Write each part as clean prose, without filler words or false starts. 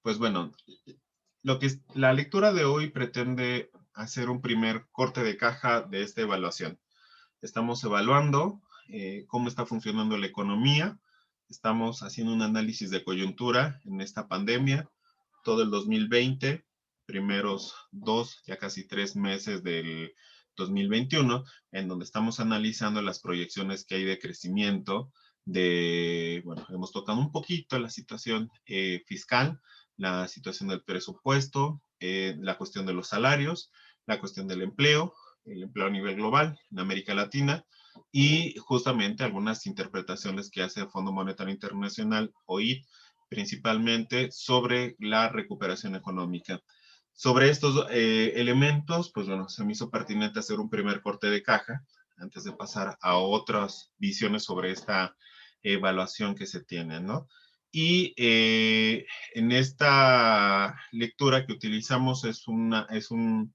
Pues bueno, la lectura de hoy pretende hacer un primer corte de caja de esta evaluación. Estamos evaluando cómo está funcionando la economía, estamos haciendo un análisis de coyuntura en esta pandemia, todo el 2020, primeros 2, ya casi 3 meses del 2021, en donde estamos analizando las proyecciones que hay de crecimiento, bueno, hemos tocado un poquito la situación fiscal, la situación del presupuesto, la cuestión de los salarios, la cuestión del empleo, el empleo a nivel global en América Latina y justamente algunas interpretaciones que hace el Fondo Monetario Internacional, OIT, principalmente sobre la recuperación económica. Sobre estos elementos, pues bueno, se me hizo pertinente hacer un primer corte de caja antes de pasar a otras visiones sobre esta evaluación que se tiene, ¿no? Y en esta lectura que utilizamos es un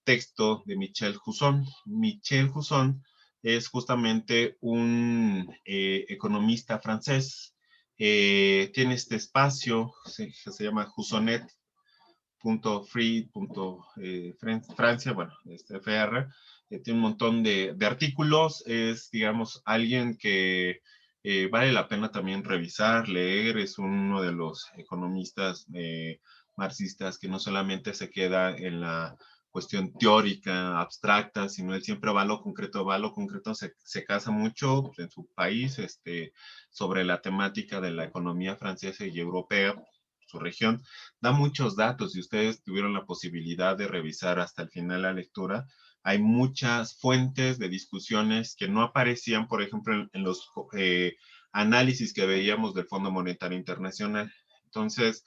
texto de Michel Husson. Michel Husson es justamente un economista francés. Tiene este espacio, se llama Hussonet.free.francia, bueno, FR. Tiene un montón de artículos. Es, digamos, alguien que vale la pena también revisar, leer. Es uno de los economistas marxistas que no solamente se queda en la cuestión teórica, abstracta, sino él siempre va a lo concreto, se casa mucho en su país sobre la temática de la economía francesa y europea, su región, da muchos datos. Si ustedes tuvieron la posibilidad de revisar hasta el final la lectura, hay muchas fuentes de discusiones que no aparecían, por ejemplo, en los análisis que veíamos del Fondo Monetario Internacional. Entonces,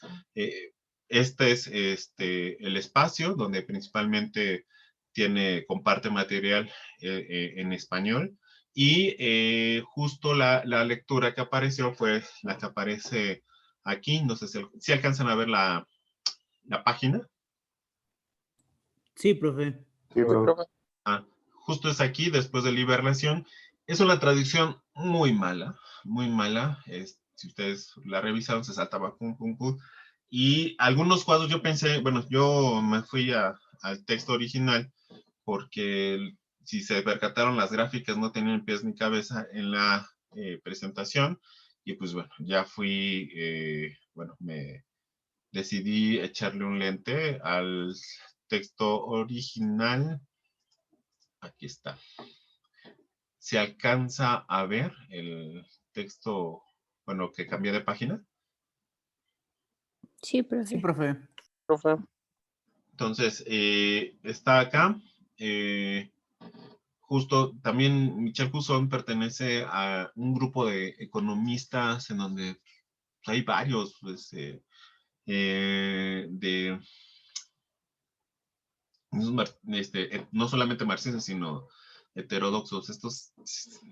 este es el espacio donde principalmente comparte material en español y justo la lectura que apareció fue la que aparece aquí. No sé si alcanzan a ver la página. Sí, profe. Sí, profe. Justo es aquí, después de Liberación. Es una traducción muy mala, muy mala. Si ustedes la revisaron, se saltaba pum, pum, pum. Y algunos cuadros yo pensé, bueno, yo me fui al texto original porque si se percataron, las gráficas no tenían pies ni cabeza en la presentación. Y pues bueno, ya fui, bueno, me decidí echarle un lente al texto original. Aquí está. ¿Se alcanza a ver el texto, bueno, que cambié de página? Sí, profe. Sí, profe. Profe. Entonces, está acá. Justo también Michel Husson pertenece a un grupo de economistas en donde hay varios, pues, no solamente marxistas, sino heterodoxos. Estos,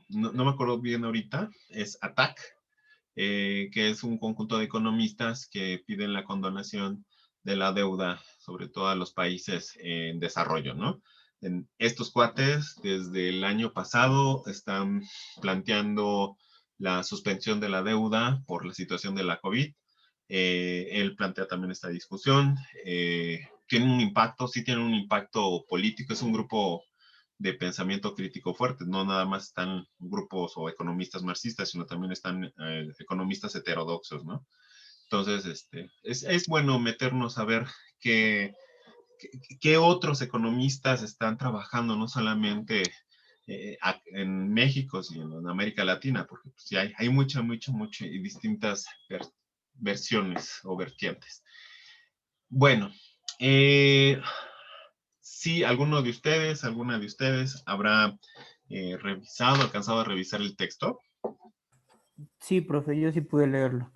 no me acuerdo bien ahorita, es ATAC, que es un conjunto de economistas que piden la condonación de la deuda, sobre todo a los países en desarrollo, ¿no? Estos cuates, desde el año pasado, están planteando la suspensión de la deuda por la situación de la COVID. Él plantea también esta discusión. Tiene un impacto, sí tiene un impacto político, es un grupo de pensamiento crítico fuerte, no nada más están grupos o economistas marxistas, sino también están economistas heterodoxos, ¿no? Entonces, es bueno meternos a ver qué otros economistas están trabajando, no solamente en México, sino en América Latina, porque pues, sí hay mucha y distintas versiones o vertientes. Bueno, si alguna de ustedes habrá alcanzado a revisar el texto. Sí, profe, yo sí pude leerlo.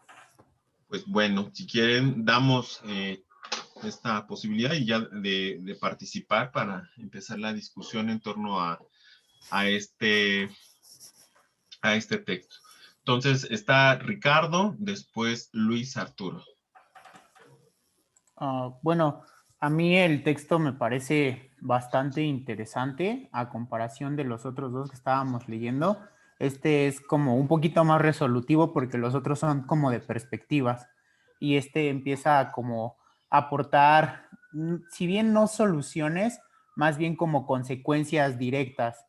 Pues bueno, si quieren, damos esta posibilidad y ya de participar para empezar la discusión en torno a este texto. Entonces está Ricardo, después Luis Arturo. Bueno, a mí el texto me parece bastante interesante a comparación de los otros dos que estábamos leyendo. Este es como un poquito más resolutivo porque los otros son como de perspectivas. y empieza a como aportar, si bien no soluciones, más bien como consecuencias directas.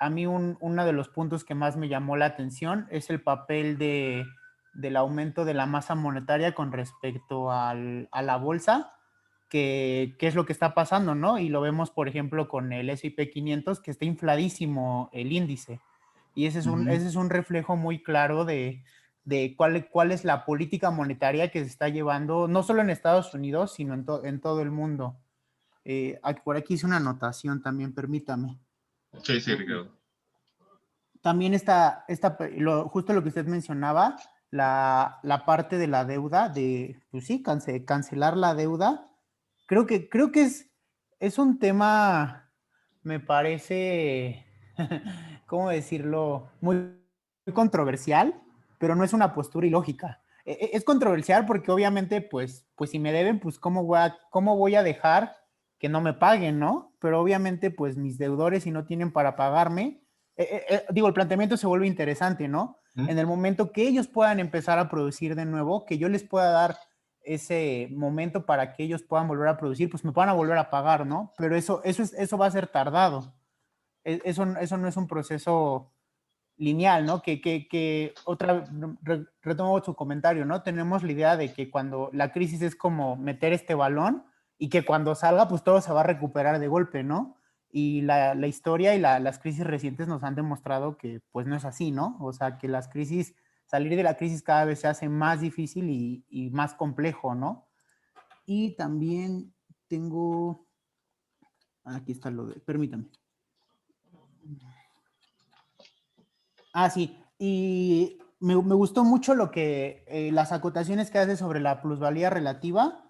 A mí uno de los puntos que más me llamó la atención es el papel del aumento de la masa monetaria con respecto a la bolsa, que es lo que está pasando, ¿no? Y lo vemos, por ejemplo, con el S&P 500, que está infladísimo el índice. Y ese es un reflejo muy claro de cuál es la política monetaria que se está llevando, no solo en Estados Unidos, sino en todo el mundo. Por aquí hice una anotación también, permítame. Sí, sí, Ricardo. También justo lo que usted mencionaba, la parte de la deuda, pues sí, cancelar la deuda. Creo que es un tema, me parece, ¿cómo decirlo? Muy controversial, pero no es una postura ilógica. Es controversial porque obviamente, pues si me deben, pues cómo voy a dejar que no me paguen, ¿no? Pero obviamente, pues mis deudores, si no tienen para pagarme, digo, el planteamiento se vuelve interesante, ¿no? En el momento que ellos puedan empezar a producir de nuevo, que yo les pueda dar ese momento para que ellos puedan volver a producir, pues me van a volver a pagar, ¿no? Pero eso va a ser tardado. Eso no es un proceso lineal, ¿no? Retomo su comentario, ¿no? Tenemos la idea de que cuando la crisis es como meter este balón y que cuando salga, pues todo se va a recuperar de golpe, ¿no? Y la historia y las crisis recientes nos han demostrado que pues no es así, ¿no? O sea, que salir de la crisis cada vez se hace más difícil y más complejo, ¿no? Y también tengo, aquí está permítame. Ah, sí, y me gustó mucho las acotaciones que hace sobre la plusvalía relativa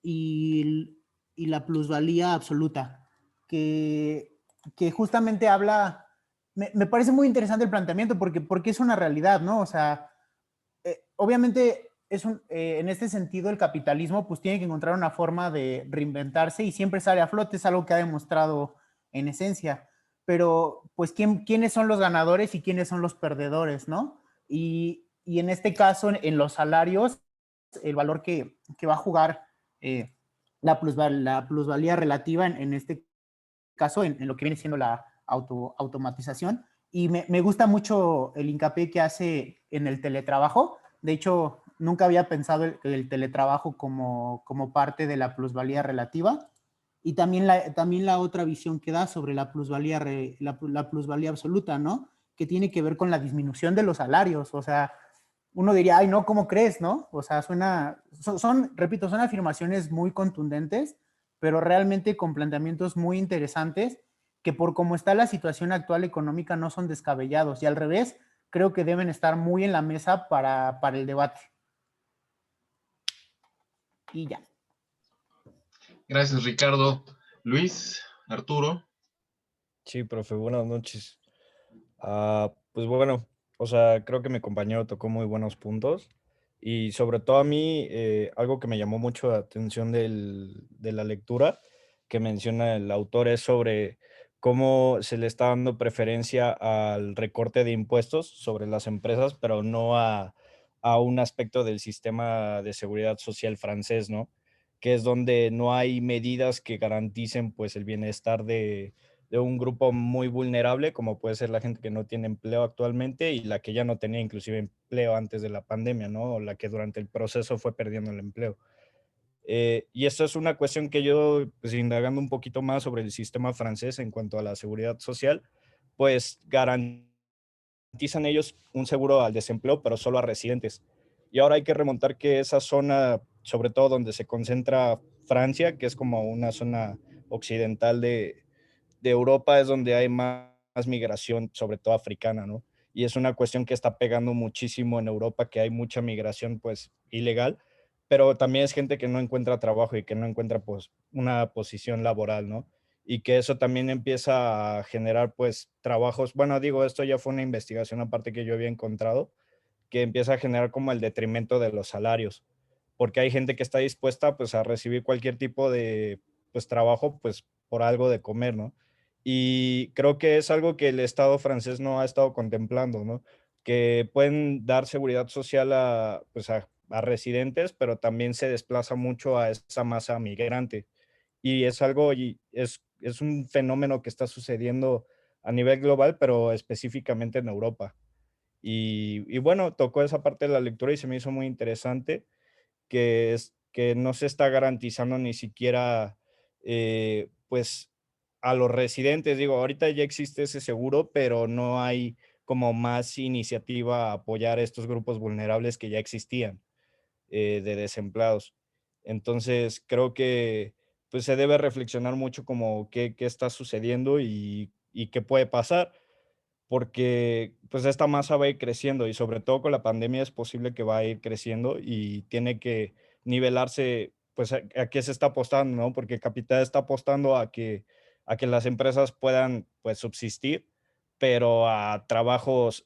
y la plusvalía absoluta, que, que justamente me parece muy interesante el planteamiento porque es una realidad, ¿no? O sea, obviamente en este sentido el capitalismo pues tiene que encontrar una forma de reinventarse y siempre sale a flote, es algo que ha demostrado en esencia, pero pues quiénes son los ganadores y quiénes son los perdedores, ¿no? Y en este caso, en los salarios, el valor que va a jugar la plusvalía relativa en este caso, en lo que viene siendo la automatización. Y me gusta mucho el hincapié que hace en el teletrabajo. De hecho, nunca había pensado el teletrabajo como parte de la plusvalía relativa. Y también la otra visión que da sobre la plusvalía absoluta, ¿no? Que tiene que ver con la disminución de los salarios. O sea, uno diría, ay, no, ¿cómo crees, no? O sea, repito, son afirmaciones muy contundentes, pero realmente con planteamientos muy interesantes que por cómo está la situación actual económica no son descabellados y al revés, creo que deben estar muy en la mesa para el debate. Y ya. Gracias, Ricardo. Luis, Arturo. Sí, profe, buenas noches. Pues bueno, o sea, creo que mi compañero tocó muy buenos puntos y sobre todo a mí, algo que me llamó mucho la atención de la lectura que menciona el autor es sobre cómo se le está dando preferencia al recorte de impuestos sobre las empresas, pero no a un aspecto del sistema de seguridad social francés, ¿no? Que es donde no hay medidas que garanticen pues el bienestar de un grupo muy vulnerable, como puede ser la gente que no tiene empleo actualmente y la que ya no tenía inclusive empleo antes de la pandemia, ¿no? O la que durante el proceso fue perdiendo el empleo. Y esto es una cuestión que yo, pues indagando un poquito más sobre el sistema francés en cuanto a la seguridad social, pues garantizan ellos un seguro al desempleo, pero solo a residentes. Y ahora hay que remontar que esa zona, sobre todo donde se concentra Francia, que es como una zona occidental de Europa es donde hay más migración, sobre todo africana, ¿no? Y es una cuestión que está pegando muchísimo en Europa, que hay mucha migración, pues, ilegal, pero también es gente que no encuentra trabajo y que no encuentra, pues, una posición laboral, ¿no? Y que eso también empieza a generar, pues, trabajos. Bueno, digo, esto ya fue una investigación aparte que yo había encontrado, que empieza a generar como el detrimento de los salarios, porque hay gente que está dispuesta, pues, a recibir cualquier tipo de, pues, trabajo, pues, por algo de comer, ¿no? Y creo que es algo que el Estado francés no ha estado contemplando, ¿no? Que pueden dar seguridad social a, pues, a a residentes, pero también se desplaza mucho a esa masa migrante. Y es algo, y es un fenómeno que está sucediendo a nivel global, pero específicamente en Europa. Y bueno, tocó esa parte de la lectura y se me hizo muy interesante que, que no se está garantizando ni siquiera, pues, a los residentes. Digo, ahorita ya existe ese seguro, pero no hay como más iniciativa a apoyar a estos grupos vulnerables que ya existían, de desempleados. Entonces, creo que pues se debe reflexionar mucho como qué está sucediendo y qué puede pasar porque pues esta masa va a ir creciendo y sobre todo con la pandemia es posible que va a ir creciendo y tiene que nivelarse, pues a qué se está apostando, ¿no? Porque el capital está apostando a que las empresas puedan pues subsistir, pero a trabajos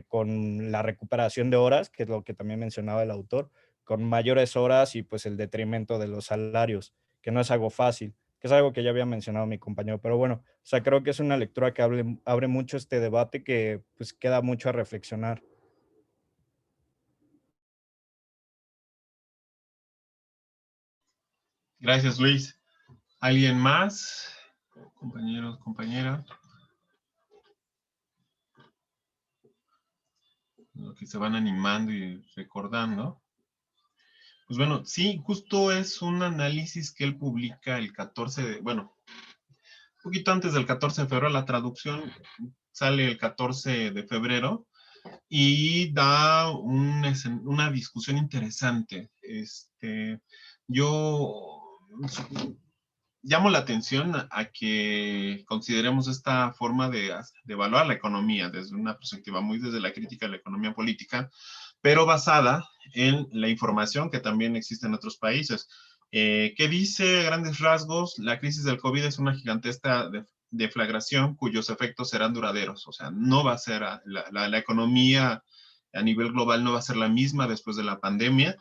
con la recuperación de horas, que es lo que también mencionaba el autor, con mayores horas y pues el detrimento de los salarios, que no es algo fácil, que es algo que ya había mencionado mi compañero, pero bueno, o sea, creo que es una lectura que abre mucho este debate que pues queda mucho a reflexionar. Gracias, Luis. ¿Alguien más? Compañeros, compañeras. Que se van animando y recordando. Pues bueno, sí, justo es un análisis que él publica el 14 de, bueno, un poquito antes del 14 de febrero, la traducción sale el 14 de febrero y da una discusión interesante. Yo llamo la atención a que consideremos esta forma de evaluar la economía desde una perspectiva muy desde la crítica de la economía política, pero basada en la información que también existe en otros países. ¿Qué dice a grandes rasgos? La crisis del COVID es una gigantesca deflagración cuyos efectos serán duraderos. O sea, no va a ser la economía a nivel global no va a ser la misma después de la pandemia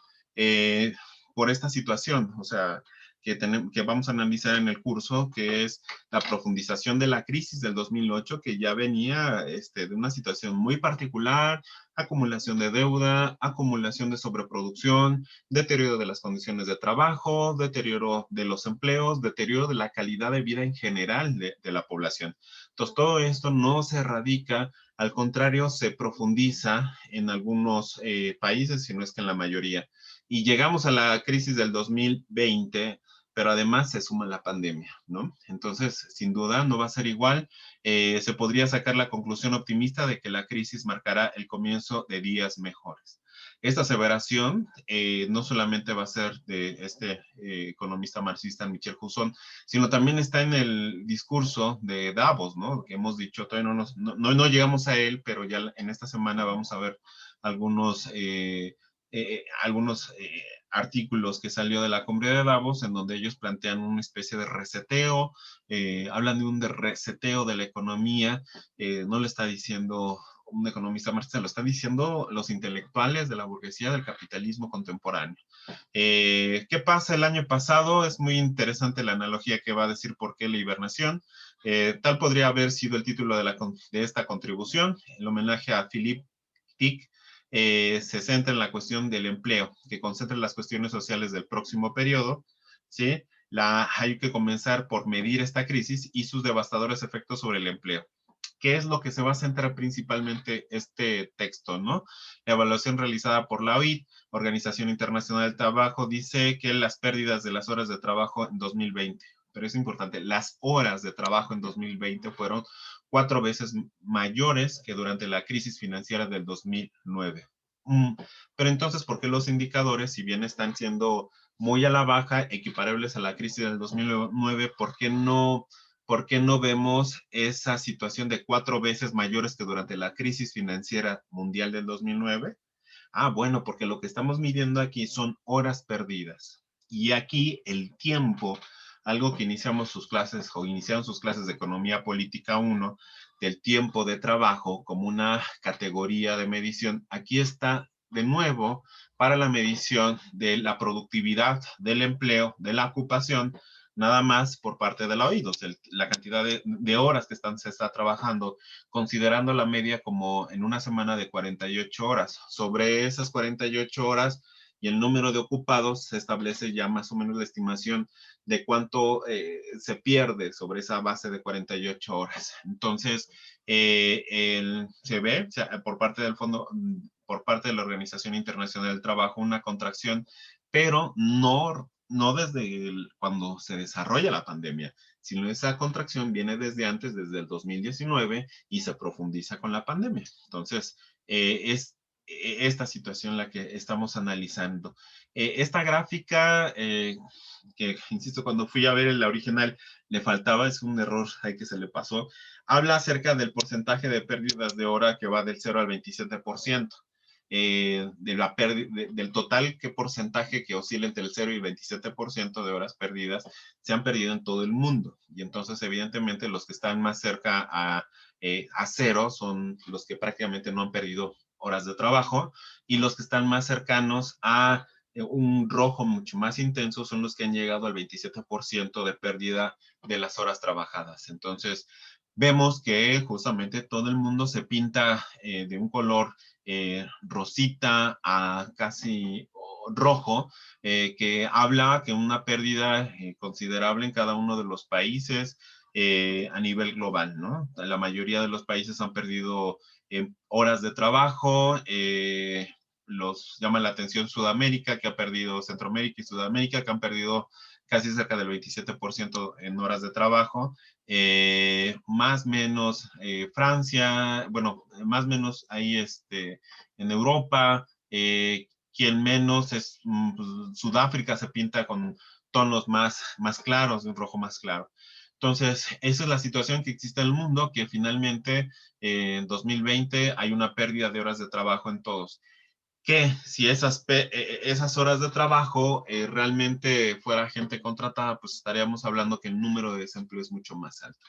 por esta situación. O sea, que vamos a analizar en el curso, que es la profundización de la crisis del 2008, que ya venía de una situación muy particular, acumulación de deuda, acumulación de sobreproducción, deterioro de las condiciones de trabajo, deterioro de los empleos, deterioro de la calidad de vida en general de la población. Entonces, todo esto no se erradica, al contrario, se profundiza en algunos países, si no es que en la mayoría. Y llegamos a la crisis del 2020, pero además se suma la pandemia, ¿no? Entonces, sin duda, no va a ser igual. Se podría sacar la conclusión optimista de que la crisis marcará el comienzo de días mejores. Esta aseveración no solamente va a ser de este economista marxista Michel Husson, sino también está en el discurso de Davos, ¿no? Que hemos dicho, todavía no llegamos a él, pero ya en esta semana vamos a ver algunos artículos que salió de la cumbre de Davos, en donde ellos plantean una especie de reseteo, hablan de un reseteo de la economía, no le está diciendo un economista marxista, lo están diciendo los intelectuales de la burguesía del capitalismo contemporáneo. ¿Qué pasa el año pasado? Es muy interesante la analogía que va a decir por qué la hibernación. Tal podría haber sido el título de esta contribución, el homenaje a Philippe Tick, se centra en la cuestión del empleo, que concentra las cuestiones sociales del próximo periodo, ¿sí? Hay que comenzar por medir esta crisis y sus devastadores efectos sobre el empleo. ¿Qué es lo que se va a centrar principalmente este texto, no? La evaluación realizada por la OIT, Organización Internacional del Trabajo, dice que las pérdidas de las horas de trabajo en 2020, pero es importante, las horas de trabajo en 2020 fueron 4 veces mayores que durante la crisis financiera del 2009. Pero entonces, ¿por qué los indicadores, si bien están siendo muy a la baja, equiparables a la crisis del 2009, ¿por qué no vemos esa situación de 4 veces mayores que durante la crisis financiera mundial del 2009? Ah, bueno, porque lo que estamos midiendo aquí son horas perdidas. Y aquí el tiempo, algo que iniciamos sus clases o iniciaron sus clases de Economía Política 1, del tiempo de trabajo como una categoría de medición, aquí está de nuevo para la medición de la productividad del empleo, de la ocupación, nada más por parte de la OIT, la cantidad de horas que se está trabajando, considerando la media como en una semana de 48 horas. Sobre esas 48 horas, y el número de ocupados, se establece ya más o menos la estimación de cuánto se pierde sobre esa base de 48 horas. Entonces, se ve por parte del fondo, por parte de la Organización Internacional del Trabajo, una contracción, pero no desde cuando se desarrolla la pandemia, sino esa contracción viene desde antes, desde el 2019, y se profundiza con la pandemia. Entonces, es esta situación la que estamos analizando. Esta gráfica, que insisto, cuando fui a ver la original, le faltaba, es un error ahí que se le pasó, habla acerca del porcentaje de pérdidas de hora que va del 0 al 27%. Del total, qué porcentaje que oscila entre el 0 y el 27% de horas perdidas se han perdido en todo el mundo. Y entonces, evidentemente, los que están más cerca a cero son los que prácticamente no han perdido horas de trabajo, y los que están más cercanos a un rojo mucho más intenso son los que han llegado al 27% de pérdida de las horas trabajadas. Entonces, vemos que justamente todo el mundo se pinta de un color rosita a casi rojo, que habla que una pérdida considerable en cada uno de los países a nivel global, ¿no? La mayoría de los países han perdido horas de trabajo, los llama la atención Sudamérica, que ha perdido, Centroamérica y Sudamérica, que han perdido casi cerca del 27% en horas de trabajo, más o menos Francia, bueno, más o menos ahí en Europa, quien menos es pues, Sudáfrica, se pinta con tonos más claros, un rojo más claro. Entonces, esa es la situación que existe en el mundo, que finalmente en 2020 hay una pérdida de horas de trabajo en todos. Que si esas horas de trabajo realmente fuera gente contratada, pues estaríamos hablando que el número de desempleo es mucho más alto.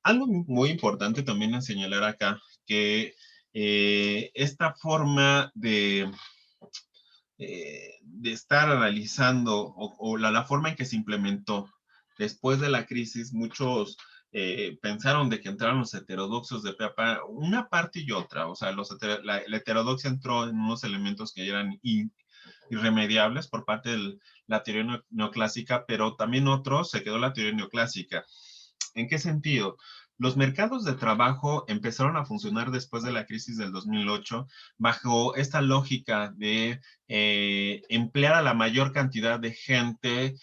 Algo muy importante también a señalar acá, que esta forma de estar analizando o la forma en que se implementó después de la crisis, muchos pensaron de que entraron los heterodoxos de peapa, una parte y otra, o sea, la heterodoxia entró en unos elementos que eran irremediables por parte de la teoría neoclásica, pero también otros se quedó la teoría neoclásica. ¿En qué sentido? Los mercados de trabajo empezaron a funcionar después de la crisis del 2008 bajo esta lógica de emplear a la mayor cantidad de gente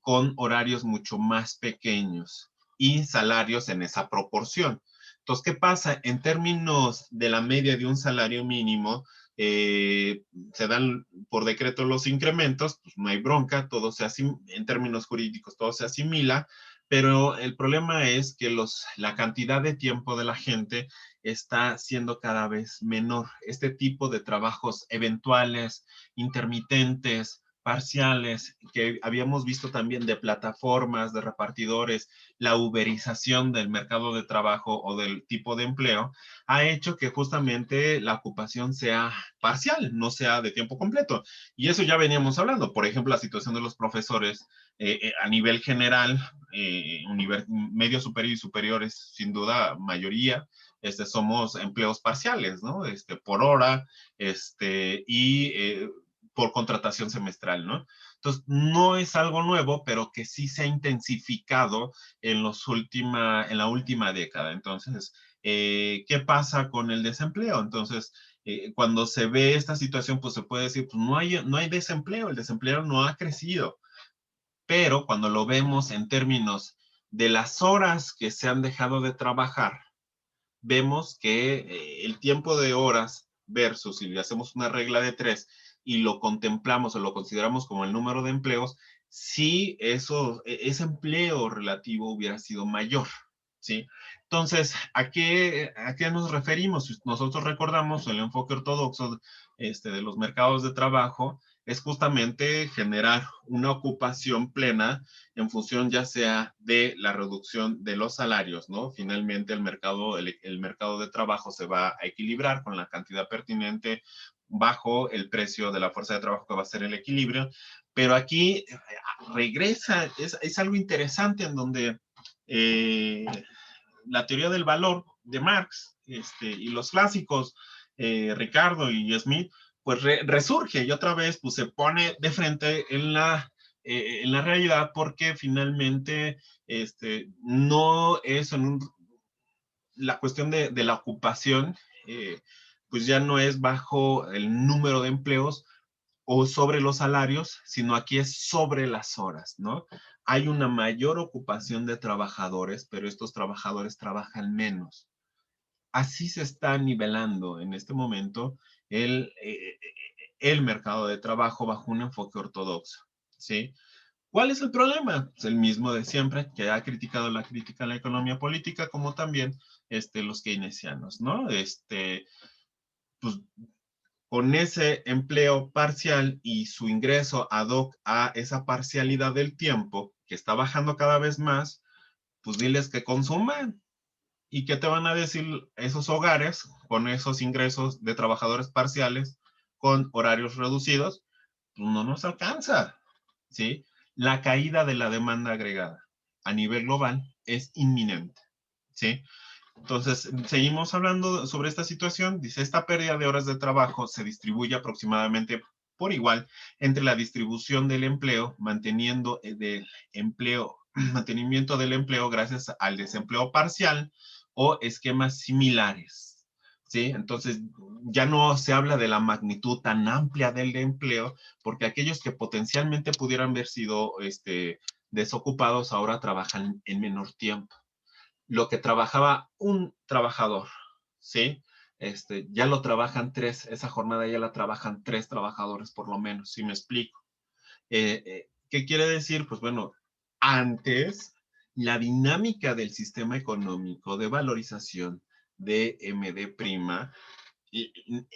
con horarios mucho más pequeños y salarios en esa proporción. Entonces, ¿qué pasa? En términos de la media de un salario mínimo, se dan por decreto los incrementos, pues no hay bronca, todo se asimila, en términos jurídicos todo se asimila, pero el problema es que la cantidad de tiempo de la gente está siendo cada vez menor. Este tipo de trabajos eventuales, intermitentes, parciales, que habíamos visto también de plataformas, de repartidores, la uberización del mercado de trabajo o del tipo de empleo, ha hecho que justamente la ocupación sea parcial, no sea de tiempo completo. Y eso ya veníamos hablando. Por ejemplo, la situación de los profesores a nivel general, medio superior y superiores, sin duda, mayoría, somos empleos parciales, ¿no? Por hora, y por contratación semestral, ¿no? Entonces, no es algo nuevo, pero que sí se ha intensificado en la última década. Entonces, ¿qué pasa con el desempleo? Entonces, cuando se ve esta situación, pues se puede decir, pues no hay desempleo, el desempleo no ha crecido. Pero cuando lo vemos en términos de las horas que se han dejado de trabajar, vemos que el tiempo de horas versus si le hacemos una regla de 3 y lo contemplamos o lo consideramos como el número de empleos, sí ese empleo relativo hubiera sido mayor, ¿sí? Entonces, ¿a qué nos referimos? Nosotros recordamos el enfoque ortodoxo de los mercados de trabajo, es justamente generar una ocupación plena en función ya sea de la reducción de los salarios, ¿no? Finalmente el mercado de trabajo se va a equilibrar con la cantidad pertinente bajo el precio de la fuerza de trabajo que va a ser el equilibrio, pero aquí regresa, es algo interesante en donde la teoría del valor de Marx y los clásicos, Ricardo y Smith, pues resurge y otra vez pues se pone de frente en la realidad, porque finalmente no es la cuestión de la ocupación, pues ya no es bajo el número de empleos o sobre los salarios, sino aquí es sobre las horas, ¿no? Hay una mayor ocupación de trabajadores, pero estos trabajadores trabajan menos. Así se está nivelando en este momento el, eh, el mercado de trabajo bajo un enfoque ortodoxo, ¿sí? ¿Cuál es el problema? Pues el mismo de siempre, que ha criticado la crítica a la economía política, como también los keynesianos, ¿no? Pues con ese empleo parcial y su ingreso ad hoc a esa parcialidad del tiempo, que está bajando cada vez más, pues diles que consuman. ¿Y qué te van a decir esos hogares con esos ingresos de trabajadores parciales con horarios reducidos? Pues no nos alcanza, ¿sí? La caída de la demanda agregada a nivel global es inminente, ¿sí? Entonces, seguimos hablando sobre esta situación. Dice, esta pérdida de horas de trabajo se distribuye aproximadamente por igual entre la distribución del empleo, mantenimiento del empleo gracias al desempleo parcial o esquemas similares. ¿Sí? Entonces, ya no se habla de la magnitud tan amplia del empleo, porque aquellos que potencialmente pudieran haber sido desocupados ahora trabajan en menor tiempo. Lo que trabajaba un trabajador, ¿sí? Ya lo trabajan tres, esa jornada ya la trabajan tres trabajadores por lo menos, si me explico. ¿Qué quiere decir? Pues bueno, antes la dinámica del sistema económico de valorización de MD'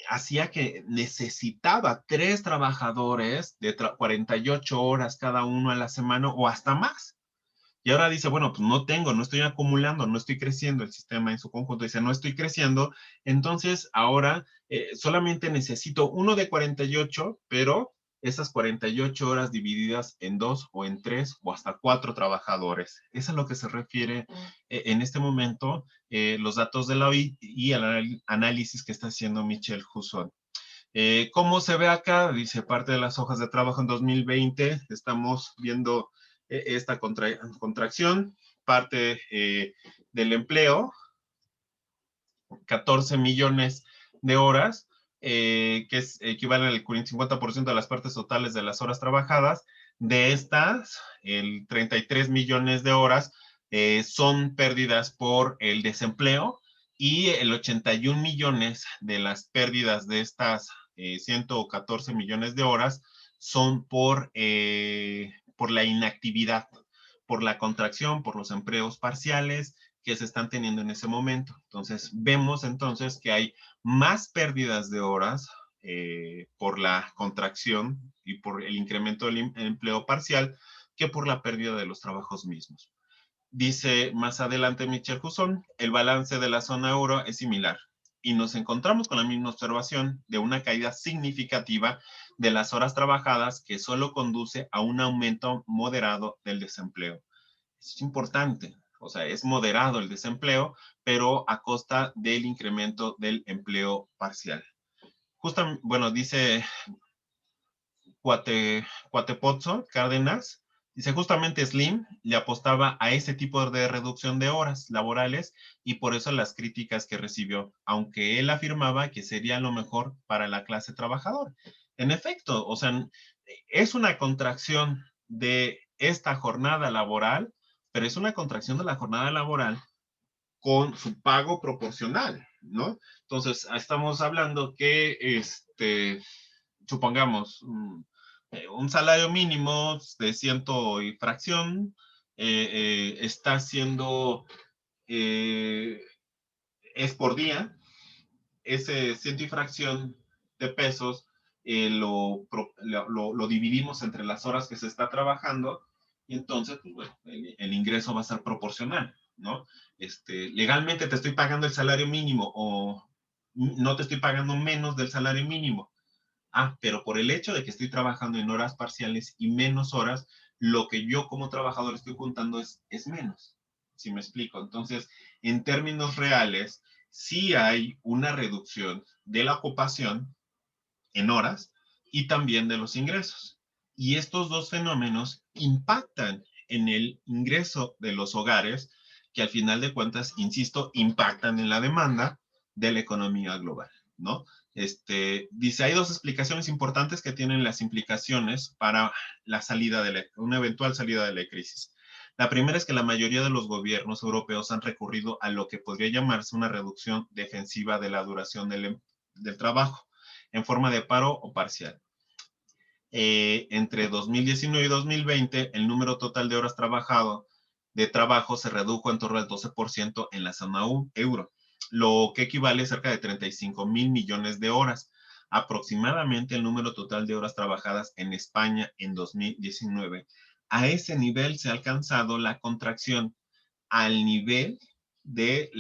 hacía que necesitaba tres trabajadores de 48 horas cada uno a la semana o hasta más. Y ahora dice, bueno, pues no estoy acumulando, no estoy creciendo, el sistema en su conjunto dice, no estoy creciendo, entonces ahora solamente necesito uno de 48, pero esas 48 horas divididas en dos o en tres o hasta cuatro trabajadores. Es a lo que se refiere en este momento los datos de la OIT y el análisis que está haciendo Michel Husson. ¿Cómo se ve acá? Dice, parte de las hojas de trabajo en 2020, estamos viendo esta contracción, parte del empleo, 14 millones de horas, que es equivale al 50% de las partes totales de las horas trabajadas. De estas, el 33 millones de horas son pérdidas por el desempleo y el 81 millones de las pérdidas de estas 114 millones de horas son por la inactividad, por la contracción, por los empleos parciales que se están teniendo en ese momento. Entonces, vemos entonces que hay más pérdidas de horas por la contracción y por el incremento del empleo parcial que por la pérdida de los trabajos mismos. Dice más adelante Michel Husson, el balance de la zona euro es similar y nos encontramos con la misma observación de una caída significativa de las horas trabajadas que solo conduce a un aumento moderado del desempleo. Es importante, o sea, es moderado el desempleo, pero a costa del incremento del empleo parcial. Justamente, bueno, dice Cuatepozzo Cárdenas, dice justamente Slim le apostaba a ese tipo de reducción de horas laborales y por eso las críticas que recibió, aunque él afirmaba que sería lo mejor para la clase trabajadora. En efecto, o sea, es una contracción de esta jornada laboral, pero es una contracción de la jornada laboral con su pago proporcional, ¿no? Entonces, estamos hablando que, supongamos, un salario mínimo de ciento y fracción está siendo, es por día, ese ciento y fracción de pesos lo dividimos entre las horas que se está trabajando y entonces pues, bueno, el ingreso va a ser proporcional, ¿no? Legalmente te estoy pagando el salario mínimo o no te estoy pagando menos del salario mínimo. Ah, pero por el hecho de que estoy trabajando en horas parciales y menos horas, lo que yo como trabajador estoy juntando es menos. ¿Sí me explico? Entonces, en términos reales, sí hay una reducción de la ocupación en horas y también de los ingresos. Y estos dos fenómenos impactan en el ingreso de los hogares, que al final de cuentas, insisto, impactan en la demanda de la economía global, ¿no? Dice, hay dos explicaciones importantes que tienen las implicaciones para la salida de una eventual salida de la crisis. La primera es que la mayoría de los gobiernos europeos han recurrido a lo que podría llamarse una reducción defensiva de la duración del trabajo, en forma de paro o parcial. Entre 2019 y 2020, el número total de horas de trabajo se redujo en torno al 12% en la zona euro, lo que equivale a cerca de 35,000 millones de horas. Aproximadamente el número total de horas trabajadas en España en 2019. A ese nivel se ha alcanzado la contracción al nivel de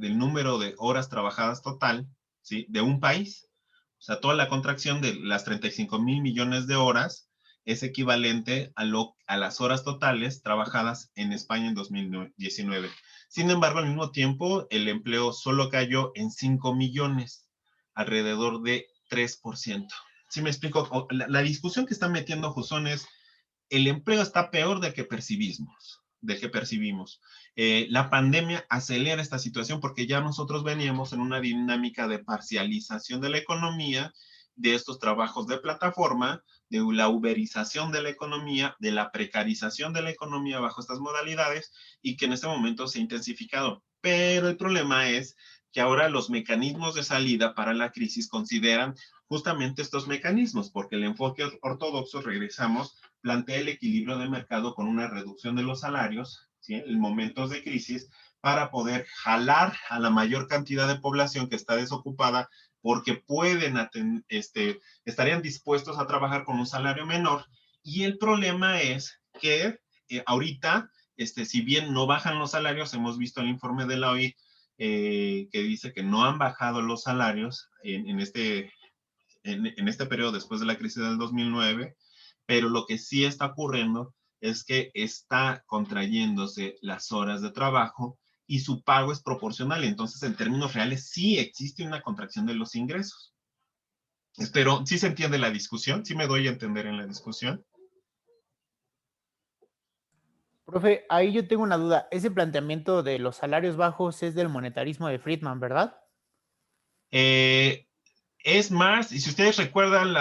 del número de horas trabajadas total, ¿sí?, de un país. O sea, toda la contracción de las 35,000 millones de horas es equivalente a las horas totales trabajadas en España en 2019. Sin embargo, al mismo tiempo, el empleo solo cayó en 5 millones, alrededor de 3%. ¿Sí me explico? La discusión que está metiendo Jusón es, el empleo está peor del que percibimos. La pandemia acelera esta situación porque ya nosotros veníamos en una dinámica de parcialización de la economía, de estos trabajos de plataforma, de la uberización de la economía, de la precarización de la economía bajo estas modalidades, y que en este momento se ha intensificado. Pero el problema es que ahora los mecanismos de salida para la crisis consideran justamente estos mecanismos, porque el enfoque ortodoxo, regresamos, plantea el equilibrio de mercado con una reducción de los salarios, ¿sí?, en momentos de crisis, para poder jalar a la mayor cantidad de población que está desocupada, porque estarían dispuestos a trabajar con un salario menor. Y el problema es que ahorita, si bien no bajan los salarios, hemos visto el informe de la OIT que dice que no han bajado los salarios en este periodo después de la crisis del 2009, pero lo que sí está ocurriendo es que está contrayéndose las horas de trabajo y su pago es proporcional. Entonces, en términos reales, sí existe una contracción de los ingresos. Espero, ¿sí se entiende la discusión? ¿Sí me doy a entender en la discusión? Profe, ahí yo tengo una duda. Ese planteamiento de los salarios bajos es del monetarismo de Friedman, ¿verdad? Es más, y si ustedes recuerdan,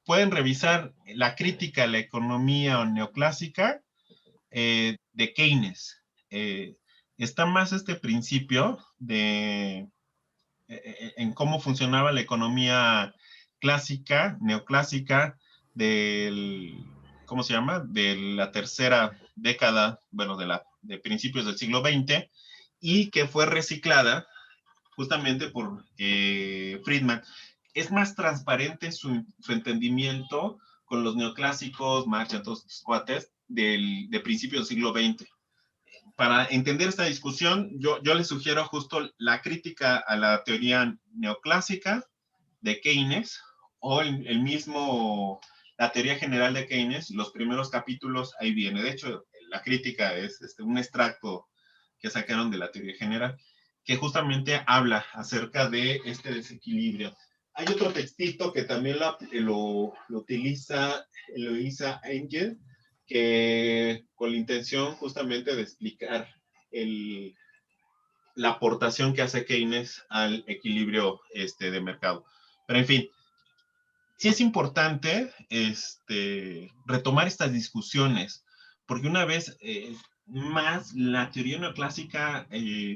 pueden revisar la crítica a la economía neoclásica de Keynes. Está más este principio en cómo funcionaba la economía clásica, neoclásica, ¿cómo se llama? De la tercera década, bueno, de principios del siglo XX, y que fue reciclada justamente por Friedman. Es más transparente su entendimiento con los neoclásicos, Marx y otros cuates de principios del siglo XX. Para entender esta discusión, yo les sugiero justo la crítica a la teoría neoclásica de Keynes, o la teoría general de Keynes. Los primeros capítulos ahí viene. De hecho, la crítica es un extracto que sacaron de la teoría general, que justamente habla acerca de este desequilibrio. Hay otro textito que también lo utiliza Eloisa Engel, que con la intención justamente de explicar la aportación que hace Keynes al equilibrio de mercado. Pero en fin, sí es importante retomar estas discusiones, porque una vez más la teoría neoclásica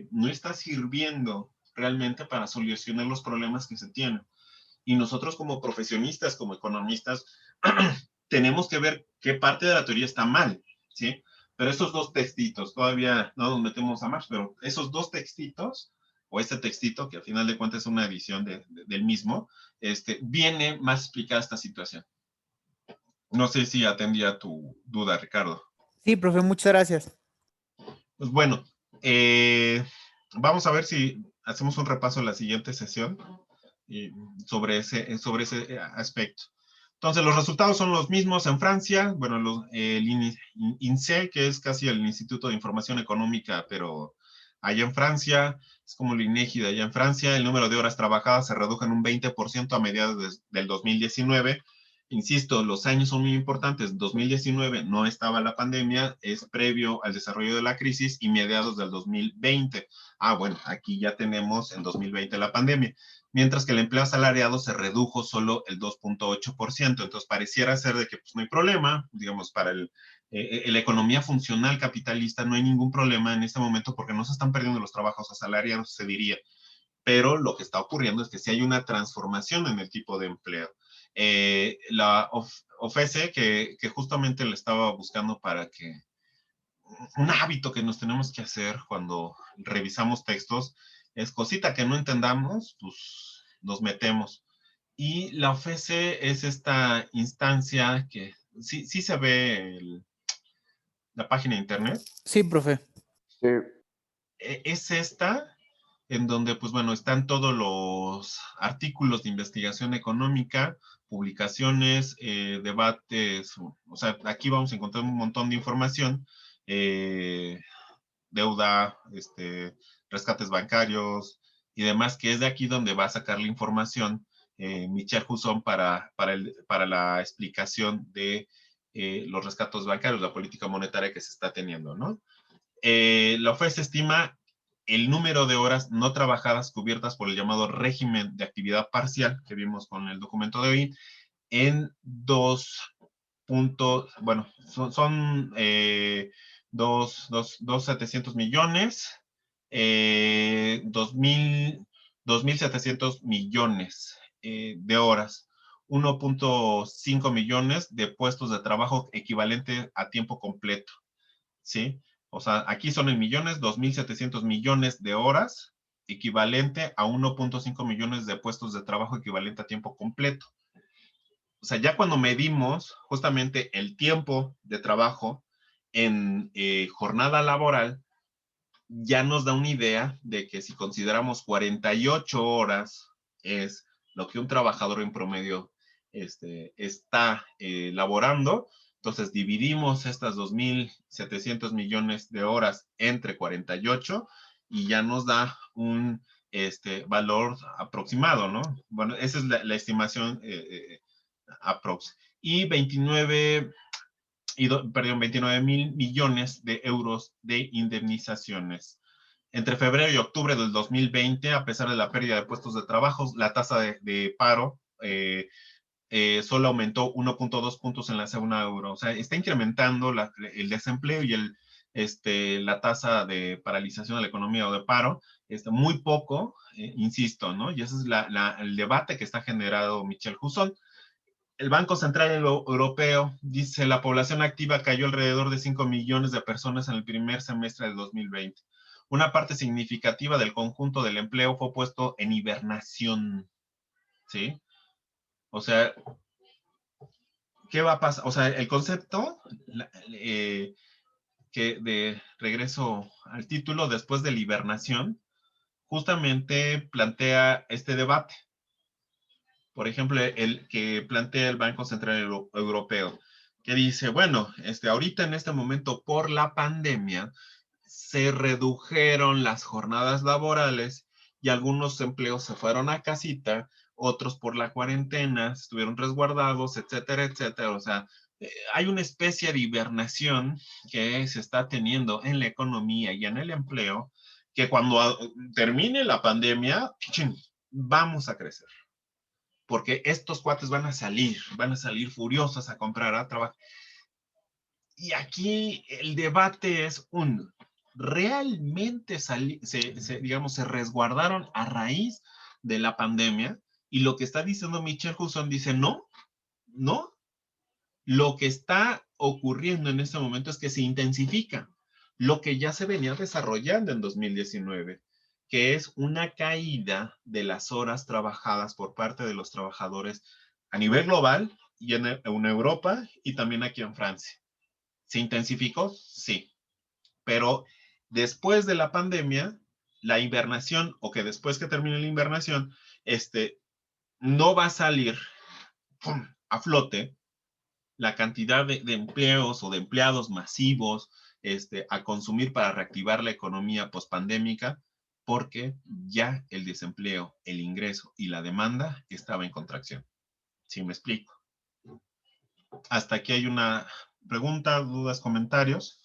no está sirviendo realmente para solucionar los problemas que se tienen. Y nosotros como profesionistas, como economistas, tenemos que ver qué parte de la teoría está mal, ¿sí? Pero esos dos textitos, todavía no nos metemos a más, pero esos dos textitos, o este textito, que al final de cuentas es una edición del mismo, viene más explicada esta situación. No sé si atendía tu duda, Ricardo. Sí, profe, muchas gracias. Pues bueno, vamos a ver si hacemos un repaso en la siguiente sesión sobre ese aspecto. Entonces, los resultados son los mismos en Francia. Bueno, el INSEE, que es casi el Instituto de Información Económica, pero Allá en Francia, es como el INEGI de allá en Francia, el número de horas trabajadas se redujo en un 20% a mediados del 2019. Insisto, los años son muy importantes. 2019 no estaba la pandemia, es previo al desarrollo de la crisis y mediados del 2020. Ah, bueno, aquí ya tenemos en 2020 la pandemia. Mientras que el empleo asalariado se redujo solo el 2.8%. Entonces, pareciera ser de que pues, no hay problema, digamos, para la economía funcional capitalista no hay ningún problema en este momento porque no se están perdiendo los trabajos asalariados, se diría. Pero lo que está ocurriendo es que sí hay una transformación en el tipo de empleo. La OFESE, que justamente le estaba buscando para que un hábito que nos tenemos que hacer cuando revisamos textos es cosita que no entendamos, pues nos metemos. Y la OFESE es esta instancia que sí se ve la página de internet. Sí, profe. Sí. Es esta en donde, pues bueno, están todos los artículos de investigación económica, publicaciones, debates, o sea, aquí vamos a encontrar un montón de información, deuda, rescates bancarios y demás, que es de aquí donde va a sacar la información Michel Husson para la explicación de los rescates bancarios, la política monetaria que se está teniendo, ¿no? La OFES estima el número de horas no trabajadas cubiertas por el llamado régimen de actividad parcial que vimos con el documento de hoy en 2.700 millones, 2.700 millones de horas, 1.5 millones de puestos de trabajo equivalente a tiempo completo, ¿sí? O sea, aquí son en millones, 2.700 millones de horas, equivalente a 1.5 millones de puestos de trabajo equivalente a tiempo completo. O sea, ya cuando medimos justamente el tiempo de trabajo en jornada laboral, ya nos da una idea de que si consideramos 48 horas es lo que un trabajador en promedio está laborando, entonces dividimos estas 2.700 millones de horas entre 48 y ya nos da un valor aproximado, ¿no? Bueno, esa es la estimación aprox. Y 29 mil millones de euros de indemnizaciones. Entre febrero y octubre del 2020, a pesar de la pérdida de puestos de trabajo, la tasa de paro solo aumentó 1.2 puntos en la zona euro. O sea, está incrementando el desempleo y la tasa de paralización de la economía o de paro, muy poco, insisto, ¿no? Y ese es el debate que está generado Michel Husson. El Banco Central Europeo dice la población activa cayó alrededor de 5 millones de personas en el primer semestre del 2020. Una parte significativa del conjunto del empleo fue puesto en hibernación, ¿sí? O sea, ¿qué va a pasar? O sea, el concepto que de regreso al título, después de la hibernación, justamente plantea este debate. Por ejemplo, el que plantea el Banco Central Europeo, que dice, bueno, ahorita en este momento por la pandemia se redujeron las jornadas laborales y algunos empleos se fueron a casita, otros por la cuarentena estuvieron resguardados, etcétera, etcétera. O sea, hay una especie de hibernación que se está teniendo en la economía y en el empleo, que cuando termine la pandemia, vamos a crecer. Porque estos cuates van a salir furiosos a comprar, a trabajar. Y aquí el debate es ¿realmente se resguardaron a raíz de la pandemia? Y lo que está diciendo Michel Husson dice, no. Lo que está ocurriendo en este momento es que se intensifica lo que ya se venía desarrollando en 2019, que es una caída de las horas trabajadas por parte de los trabajadores a nivel global y en Europa y también aquí en Francia. ¿Se intensificó? Sí. Pero después de la pandemia, la hibernación, o que después que termine la hibernación, no va a salir a flote la cantidad de empleos o de empleados masivos a consumir para reactivar la economía pospandémica, porque ya el desempleo, el ingreso y la demanda estaba en contracción. ¿Sí me explico? Hasta aquí hay una pregunta, dudas, comentarios.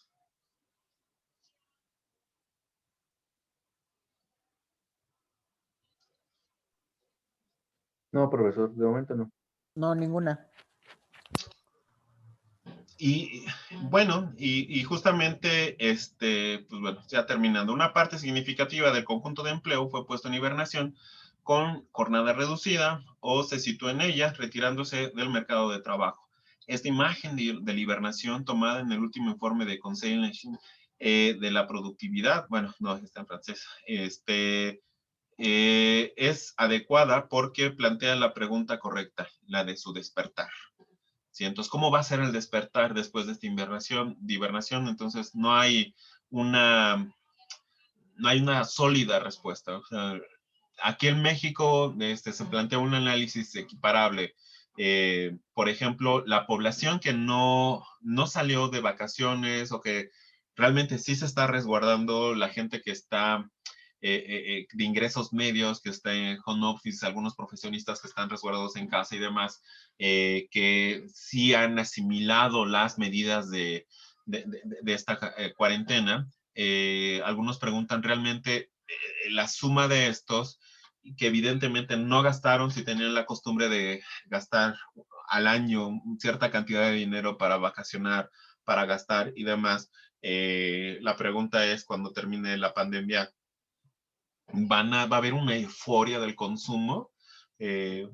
No, profesor, de momento no. No, ninguna. Y bueno, y justamente, pues bueno, ya terminando, una parte significativa del conjunto de empleo fue puesto en hibernación con jornada reducida o se situó en ella, retirándose del mercado de trabajo. Esta imagen de la hibernación tomada en el último informe de Conseil de la productividad, bueno, no, está en francés, es adecuada porque plantea la pregunta correcta, la de su despertar. ¿Sí? Entonces, ¿cómo va a ser el despertar después de esta hibernación? Entonces, no hay una sólida respuesta. O sea, aquí en México se plantea un análisis equiparable. Por ejemplo, la población que no salió de vacaciones o que realmente sí se está resguardando, la gente que está de ingresos medios, que está en home office, algunos profesionistas que están resguardados en casa y demás, que sí han asimilado las medidas de esta cuarentena. Algunos preguntan realmente la suma de estos, que evidentemente no gastaron si tenían la costumbre de gastar al año cierta cantidad de dinero para vacacionar, para gastar y demás. La pregunta es, cuando termine la pandemia, ¿va a haber una euforia del consumo?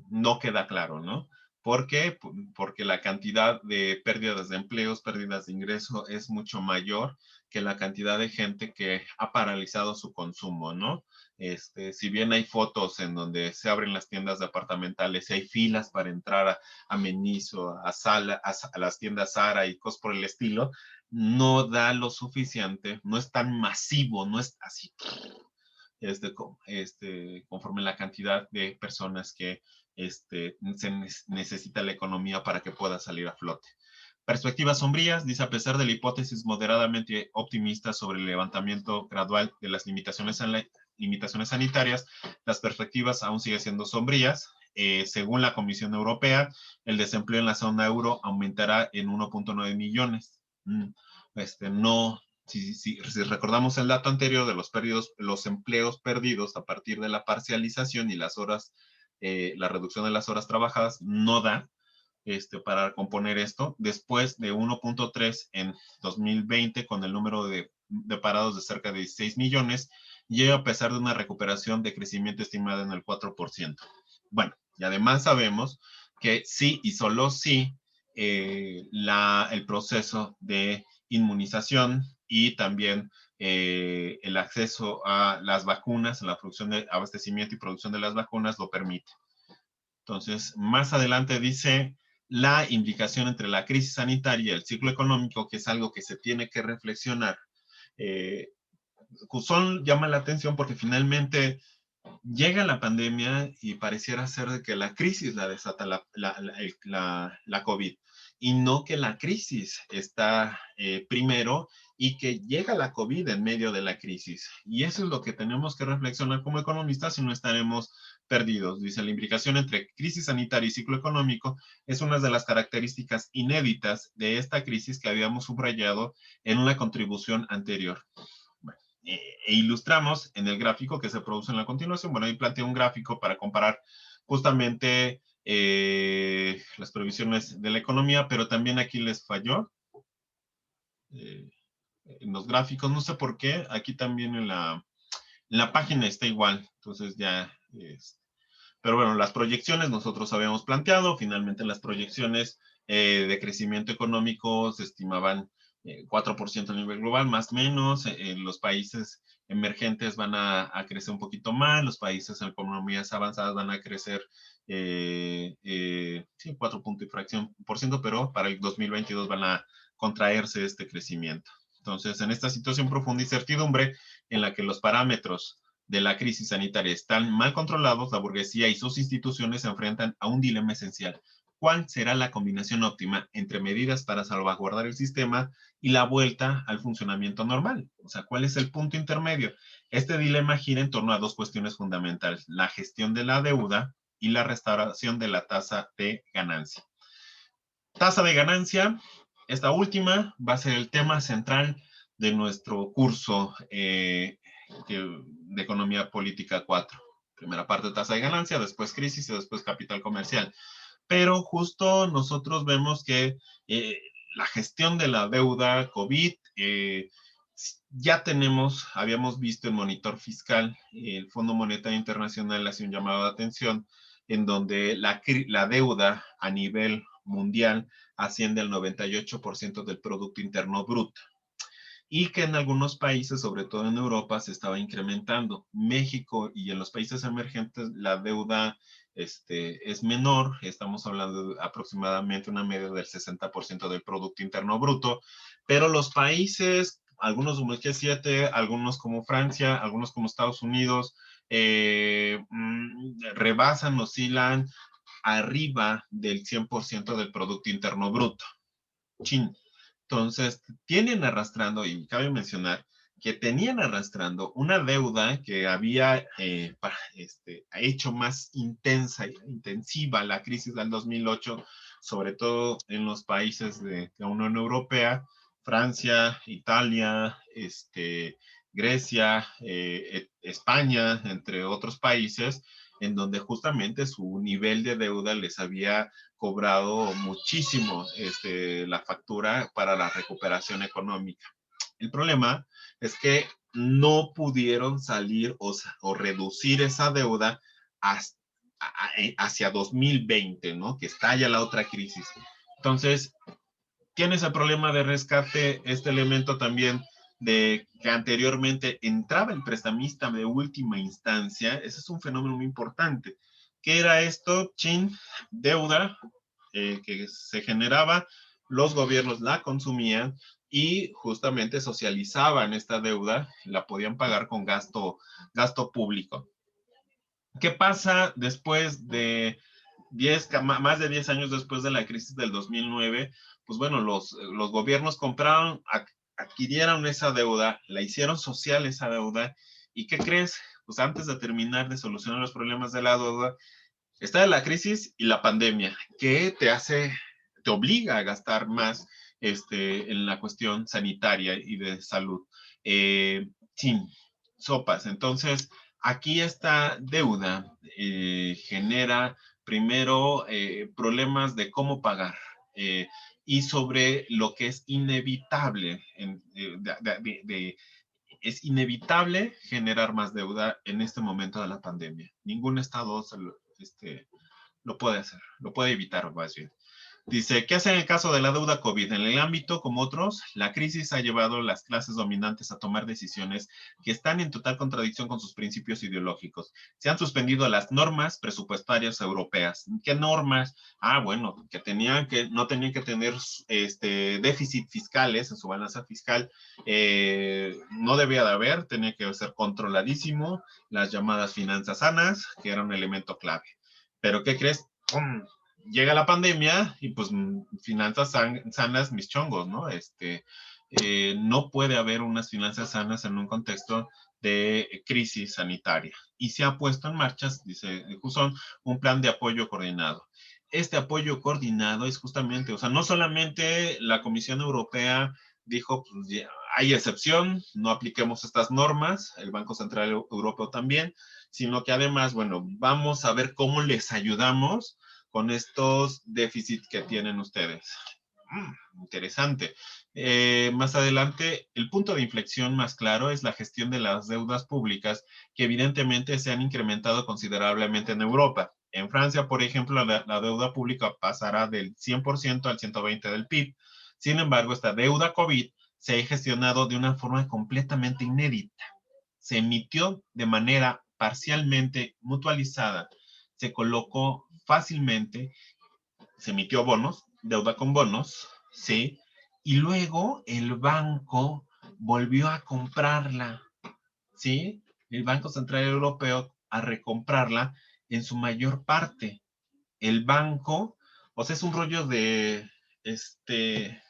No queda claro, ¿no? ¿Por qué? Porque la cantidad de pérdidas de empleos, pérdidas de ingreso es mucho mayor que la cantidad de gente que ha paralizado su consumo, ¿no? Si bien hay fotos en donde se abren las tiendas departamentales y hay filas para entrar a Meniso, a las tiendas Zara y cosas por el estilo, no da lo suficiente, no es tan masivo, no es así conforme la cantidad de personas que se necesita la economía para que pueda salir a flote. Perspectivas sombrías, dice, a pesar de la hipótesis moderadamente optimista sobre el levantamiento gradual de las limitaciones sanitarias, las perspectivas aún siguen siendo sombrías. Según la Comisión Europea, el desempleo en la zona euro aumentará en 1.9 millones. No, si recordamos el dato anterior de los empleos perdidos a partir de la parcialización y la reducción de las horas trabajadas, no da para componer esto. Después de 1.3 en 2020, con el número de parados de cerca de 16 millones, y a pesar de una recuperación de crecimiento estimada en el 4%. Bueno, y además sabemos que sí y solo sí el proceso de inmunización y también el acceso a las vacunas, la producción de abastecimiento y producción de las vacunas lo permite. Entonces, más adelante dice la implicación entre la crisis sanitaria y el ciclo económico, que es algo que se tiene que reflexionar. Cusón llama la atención porque finalmente llega la pandemia y pareciera ser de que la crisis la desata la COVID, y no que la crisis está primero y que llega la COVID en medio de la crisis. Y eso es lo que tenemos que reflexionar como economistas, si no estaremos perdidos. Dice, la implicación entre crisis sanitaria y ciclo económico es una de las características inéditas de esta crisis que habíamos subrayado en una contribución anterior. E ilustramos en el gráfico que se produce en la continuación. Bueno, ahí planteé un gráfico para comparar justamente las previsiones de la economía, pero también aquí les falló en los gráficos, no sé por qué, aquí también en la página está igual, entonces ya pero bueno, las proyecciones nosotros habíamos planteado, finalmente las proyecciones de crecimiento económico se estimaban 4% a nivel global, más o menos. Los países emergentes van a crecer un poquito más, los países en economías avanzadas van a crecer, sí, 4 puntos y fracción por ciento, pero para el 2022 van a contraerse este crecimiento. Entonces, en esta situación profunda incertidumbre en la que los parámetros de la crisis sanitaria están mal controlados, la burguesía y sus instituciones se enfrentan a un dilema esencial. cuál será la combinación óptima entre medidas para salvaguardar el sistema y la vuelta al funcionamiento normal. O sea, ¿cuál es el punto intermedio? Este dilema gira en torno a dos cuestiones fundamentales: la gestión de la deuda y la restauración de la tasa de ganancia. Tasa de ganancia, esta última va a ser el tema central de nuestro curso de Economía Política 4. Primera parte, tasa de ganancia, después crisis y después capital comercial. Pero justo nosotros vemos que la gestión de la deuda COVID, ya habíamos visto el monitor fiscal, el Fondo Monetario Internacional hace un llamado de atención en donde la deuda a nivel mundial asciende al 98% del Producto Interno Bruto y que en algunos países, sobre todo en Europa, se estaba incrementando. México y en los países emergentes la deuda es menor, estamos hablando de aproximadamente una media del 60% del Producto Interno Bruto, pero los países, algunos como el G7, algunos como Francia, algunos como Estados Unidos, rebasan, oscilan arriba del 100% del Producto Interno Bruto. Chin. Entonces, tienen arrastrando, y cabe mencionar, que tenían arrastrando una deuda que había hecho más intensiva la crisis del 2008, sobre todo en los países de la Unión Europea, Francia, Italia, Grecia, España, entre otros países, en donde justamente su nivel de deuda les había cobrado muchísimo la factura para la recuperación económica. El problema es que no pudieron salir o reducir esa deuda hacia 2020, ¿no? Que estalla la otra crisis. Entonces, tienes el problema de rescate, este elemento también de que anteriormente entraba el prestamista de última instancia. Ese es un fenómeno muy importante. ¿Qué era esto? Chin, deuda que se generaba, los gobiernos la consumían y justamente socializaban esta deuda, la podían pagar con gasto público. ¿Qué pasa después de más de 10 años después de la crisis del 2009? Pues bueno, los gobiernos compraron, adquirieron esa deuda, la hicieron social esa deuda, ¿y qué crees? Pues antes de terminar de solucionar los problemas de la deuda, está la crisis y la pandemia, que te obliga a gastar más en la cuestión sanitaria y de salud. Sí, sopas. Entonces, aquí esta deuda genera primero problemas de cómo pagar y sobre lo que es inevitable, es inevitable generar más deuda en este momento de la pandemia. Ningún estado lo puede hacer, lo puede evitar más bien. Dice, ¿qué hace en el caso de la deuda COVID? En el ámbito, como otros, la crisis ha llevado a las clases dominantes a tomar decisiones que están en total contradicción con sus principios ideológicos. Se han suspendido las normas presupuestarias europeas. ¿Qué normas? Bueno, no tenían que tener déficit fiscales en su balanza fiscal. No debía de haber, tenía que ser controladísimo. Las llamadas finanzas sanas, que era un elemento clave. Pero ¿qué crees? ¡Pum! Llega la pandemia y pues finanzas sanas, mis chongos, ¿no? No puede haber unas finanzas sanas en un contexto de crisis sanitaria. Y se ha puesto en marcha, dice Husson, un plan de apoyo coordinado. Este apoyo coordinado es justamente, o sea, no solamente la Comisión Europea dijo, pues ya, hay excepción, no apliquemos estas normas, el Banco Central Europeo también, sino que además, bueno, vamos a ver cómo les ayudamos con estos déficits que tienen ustedes. Interesante. Más adelante, el punto de inflexión más claro es la gestión de las deudas públicas, que evidentemente se han incrementado considerablemente en Europa. En Francia, por ejemplo, la deuda pública pasará del 100% al 120% del PIB. Sin embargo, esta deuda COVID se ha gestionado de una forma completamente inédita. Se emitió de manera parcialmente mutualizada, se colocó fácilmente, se emitió bonos, deuda con bonos, ¿sí? Y luego el banco volvió a comprarla, ¿sí? El Banco Central Europeo a recomprarla en su mayor parte. El banco, o sea, es un rollo de, que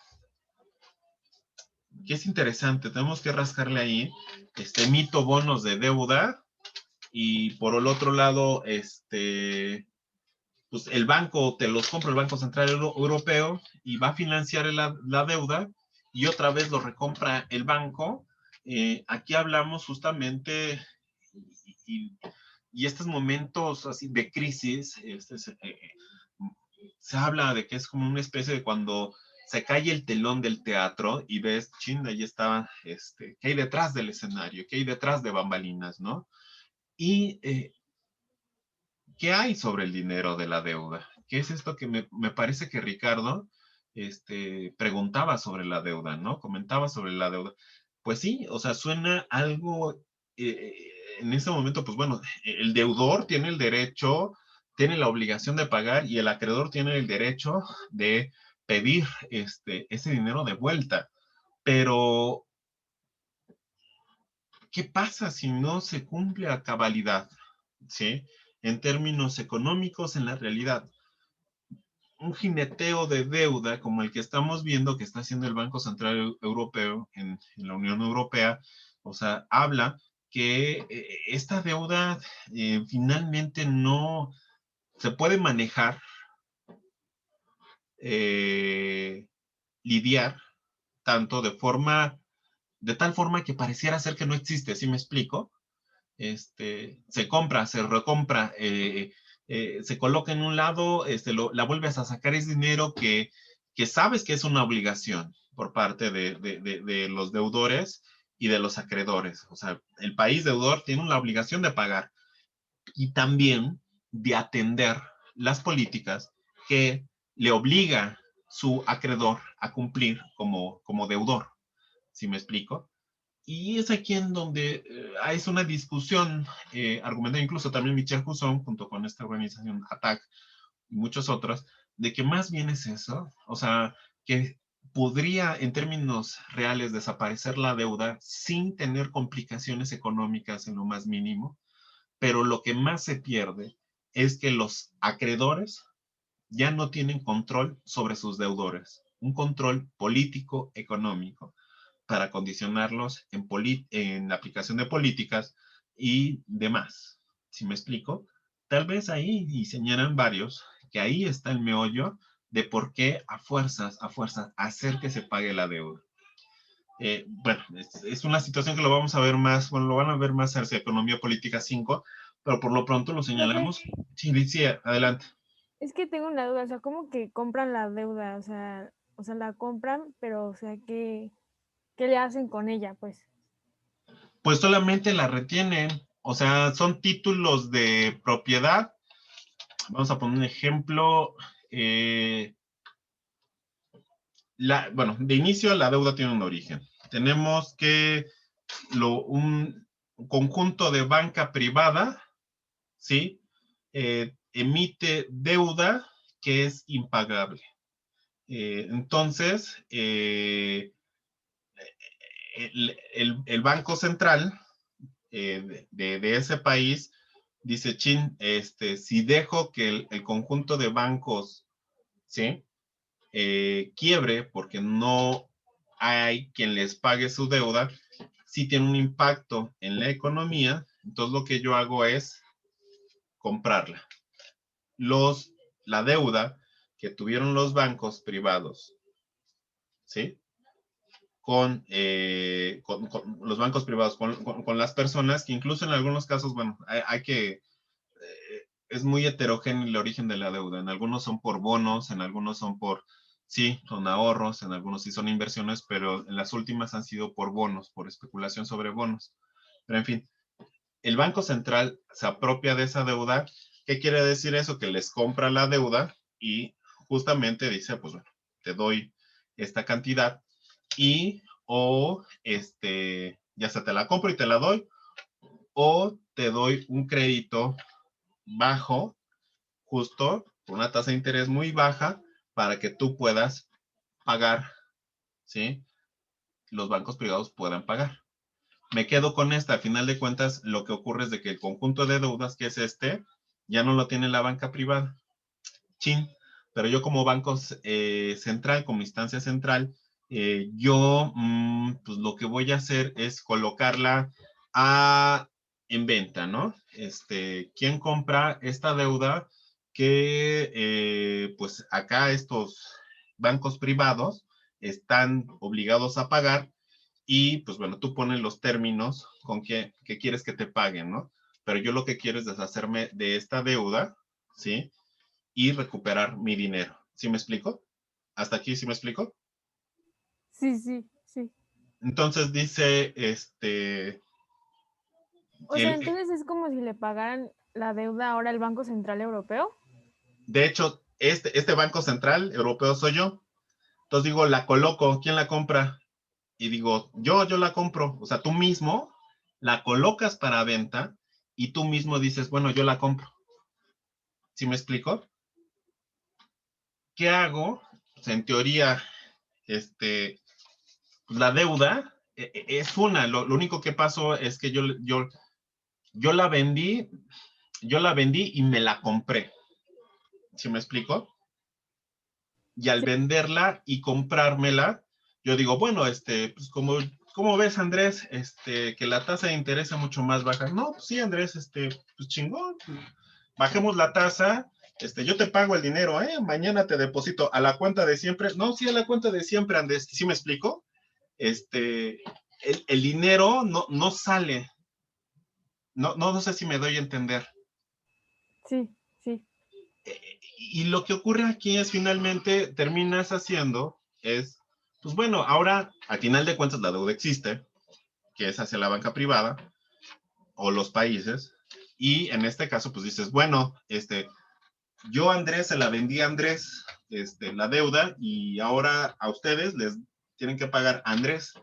es interesante, tenemos que rascarle ahí, emito bonos de deuda, y por el otro lado, pues el banco te los compra el Banco Central Europeo y va a financiar la deuda y otra vez lo recompra el banco. Aquí hablamos justamente y, y estos momentos así de crisis, se habla de que es como una especie de cuando se cae el telón del teatro y ves, chin, ahí está, ¿qué hay detrás del escenario? ¿Qué hay detrás de bambalinas, no? Y ¿qué hay sobre el dinero de la deuda? ¿Qué es esto que me parece que Ricardo preguntaba sobre la deuda, ¿no? Comentaba sobre la deuda. Pues sí, o sea, suena algo, en ese momento, pues bueno, el deudor tiene el derecho, tiene la obligación de pagar y el acreedor tiene el derecho de pedir ese dinero de vuelta. Pero, ¿qué pasa si no se cumple a cabalidad? ¿Sí? En términos económicos, en la realidad. Un jineteo de deuda como el que estamos viendo que está haciendo el Banco Central Europeo en la Unión Europea, o sea, habla que esta deuda finalmente no se puede manejar, eh, lidiar tanto de tal forma que pareciera ser que no existe, ¿sí me explico? Se compra, se recompra, se coloca en un lado, la vuelves a sacar, es dinero que sabes que es una obligación por parte de los deudores y de los acreedores. O sea, el país deudor tiene la obligación de pagar y también de atender las políticas que le obliga su acreedor a cumplir como deudor. ¿Sí me explico? Y es aquí en donde es una discusión argumentada incluso también Michel Husson junto con esta organización ATTAC y muchos otros, de que más bien es eso, o sea, que podría en términos reales desaparecer la deuda sin tener complicaciones económicas en lo más mínimo, pero lo que más se pierde es que los acreedores ya no tienen control sobre sus deudores, un control político económico para condicionarlos en la aplicación de políticas y demás. ¿Sí me explico? Tal vez ahí, y señalan varios, que ahí está el meollo de por qué a fuerzas, hacer que se pague la deuda. Bueno, es una situación que lo vamos a ver más, bueno, lo van a ver más hacia Economía Política 5, pero por lo pronto lo Profe, señalamos. Sí, sí, adelante. es que tengo una duda, o sea, ¿cómo que compran la deuda? O sea, la compran, pero, o sea, ¿qué le hacen con ella, pues? Pues solamente la retienen, o sea, son títulos de propiedad. Vamos a poner un ejemplo. Bueno, de inicio la deuda tiene un origen. Tenemos que un conjunto de banca privada, ¿sí? Emite deuda que es impagable. Entonces, el Banco Central de ese país dice, chin, si dejo que el conjunto de bancos, ¿sí? Quiebre porque no hay quien les pague su deuda, sí tiene un impacto en la economía, entonces lo que yo hago es comprarla. La deuda que tuvieron los bancos privados, ¿sí? Con los bancos privados, con las personas, que incluso en algunos casos, bueno, es muy heterogéneo el origen de la deuda. En algunos son por bonos, en algunos sí, son ahorros, en algunos sí son inversiones, pero en las últimas han sido por bonos, por especulación sobre bonos. Pero en fin, el Banco Central se apropia de esa deuda. ¿Qué quiere decir eso? Que les compra la deuda y justamente dice, pues bueno, te doy esta cantidad y ya sea te la compro y te la doy, o te doy un crédito bajo, justo, con una tasa de interés muy baja, para que tú puedas pagar, ¿sí? Los bancos privados puedan pagar. Me quedo con esta, a final de cuentas, lo que ocurre es de que el conjunto de deudas que es ya no lo tiene la banca privada. Chin, pero yo como banco central, como instancia central, yo pues lo que voy a hacer es colocarla en venta, ¿no? ¿Quién compra esta deuda que pues acá estos bancos privados están obligados a pagar? Y pues bueno, tú pones los términos con que quieres que te paguen, ¿no? Pero yo lo que quiero es deshacerme de esta deuda, ¿sí? Y recuperar mi dinero. ¿Sí me explico? ¿Hasta aquí sí me explico? Sí, sí, sí. Entonces dice, O sea, entonces es como si le pagaran la deuda ahora al Banco Central Europeo. de hecho, este Banco Central Europeo soy yo. Entonces digo, la coloco, ¿quién la compra? Y digo, yo la compro. O sea, tú mismo la colocas para venta y tú mismo dices, bueno, yo la compro. ¿Sí me explico? ¿Qué hago? Pues en teoría, la deuda es una. Lo único que pasó es que yo la vendí y me la compré. ¿Sí me explico? Y al Sí, venderla y comprármela, yo digo, bueno, pues como ves, Andrés, que la tasa de interés es mucho más baja. No, pues sí, Andrés, pues chingón, bajemos la tasa, yo te pago el dinero, mañana te deposito a la cuenta de siempre. No, sí, a la cuenta de siempre, Andrés, ¿sí me explico? El dinero no sale. No sé si me doy a entender. sí, sí. Y lo que ocurre aquí es finalmente terminas haciendo es, pues bueno, ahora al final de cuentas la deuda existe, que es hacia la banca privada o los países, y en este caso pues dices, bueno, yo a Andrés se la vendí a Andrés, la deuda, y ahora a ustedes les tienen que pagar a Andrés.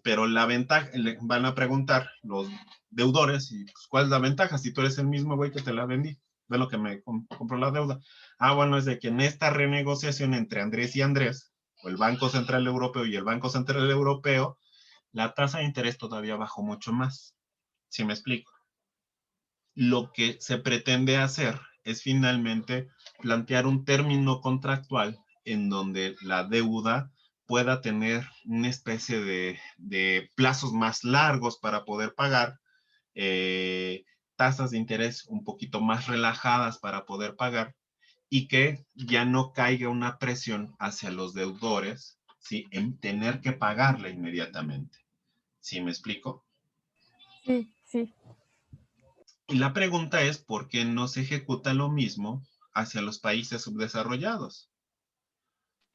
Pero la ventaja, le van a preguntar los deudores, y pues, ¿cuál es la ventaja si tú eres el mismo güey que te la vendí? Ve lo que me compró la deuda. Bueno, es de que en esta renegociación entre Andrés y Andrés, o el Banco Central Europeo y el Banco Central Europeo, la tasa de interés todavía bajó mucho más. ¿Sí me explico? Lo que se pretende hacer es finalmente plantear un término contractual en donde la deuda pueda tener una especie de plazos más largos para poder pagar, tasas de interés un poquito más relajadas para poder pagar, y que ya no caiga una presión hacia los deudores, ¿sí? En tener que pagarle inmediatamente. ¿Sí me explico? Sí, sí. Y la pregunta es, ¿por qué no se ejecuta lo mismo hacia los países subdesarrollados?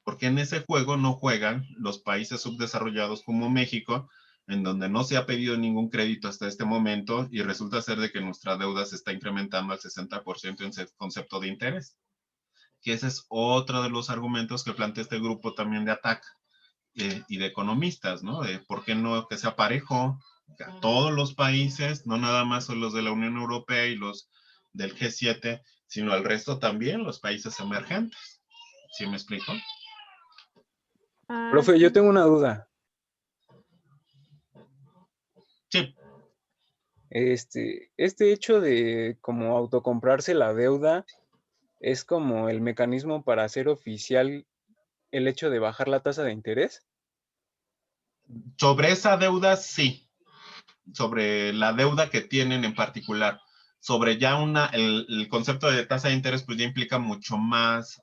Porque en ese juego no juegan los países subdesarrollados como México, en donde no se ha pedido ningún crédito hasta este momento y resulta ser de que nuestra deuda se está incrementando al 60% en concepto de interés. Que ese es otro de los argumentos que plantea este grupo también de ATAC y de economistas, ¿no? De por qué no que sea parejo a todos los países, no nada más son los de la Unión Europea y los del G7, sino al resto también, los países emergentes. ¿Sí me explico? Ah, Profe, yo sí. tengo una duda. Sí, Este hecho de como autocomprarse la deuda es como el mecanismo para hacer oficial el hecho de bajar la tasa de interés. sobre esa deuda sí, sobre la deuda que tienen en particular. Sobre ya el concepto de tasa de interés, pues ya implica mucho más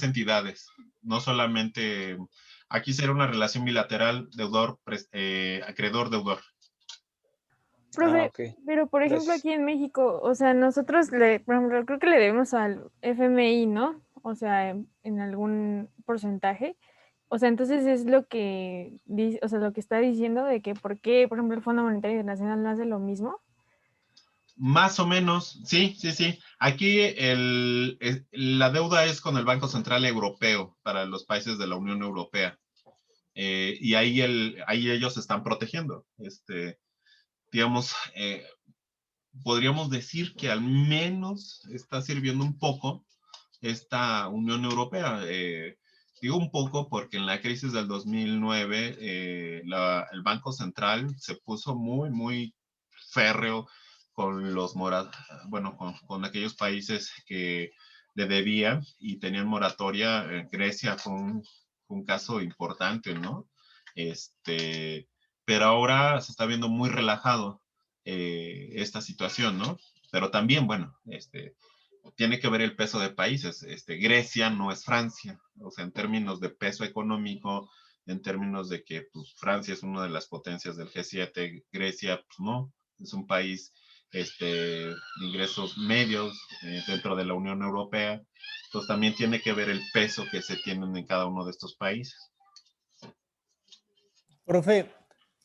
entidades. No solamente, aquí será una relación bilateral acreedor-deudor. Ah, Profe, ok. pero por ejemplo Gracias. aquí en México, o sea, nosotros por ejemplo, creo que le debemos al FMI, ¿no? O sea, en algún porcentaje. O sea, entonces es lo que dice, o sea, lo que está diciendo de que por qué, por ejemplo, el Fondo Monetario Internacional no hace lo mismo. Más o menos, sí, sí, sí. Aquí la deuda es con el Banco Central Europeo para los países de la Unión Europea. Y ahí ellos están protegiendo. Digamos, podríamos decir que al menos está sirviendo un poco esta Unión Europea. Digo un poco porque en la crisis del 2009 el Banco Central se puso muy, muy férreo con los bueno, con aquellos países que le debían y tenían moratoria. Grecia fue un caso importante, ¿no? Pero ahora se está viendo muy relajado esta situación, ¿no? Pero también, bueno, tiene que ver el peso de países. Grecia no es Francia, o sea, en términos de peso económico, en términos de que pues, Francia es una de las potencias del G7, Grecia pues, no, es un país de ingresos medios dentro de la Unión Europea. Entonces también tiene que ver el peso que se tienen en cada uno de estos países. Profe,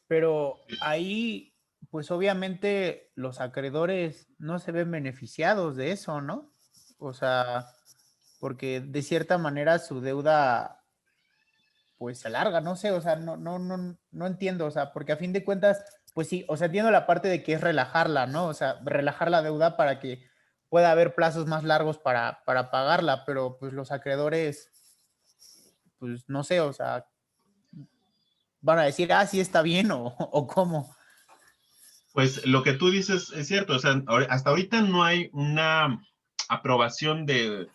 pero ahí, pues obviamente los acreedores no se ven beneficiados de eso, ¿no? O sea, porque de cierta manera su deuda, pues se alarga, no sé, o sea, no entiendo, o sea, porque a fin de cuentas, pues sí, o sea, entiendo la parte de que es relajarla, ¿no? O sea, relajar la deuda para que pueda haber plazos más largos para pagarla, pero pues los acreedores, pues no sé, o sea, van a decir, ah, sí está bien o cómo. Pues lo que tú dices es cierto, o sea, hasta ahorita no hay una aprobación de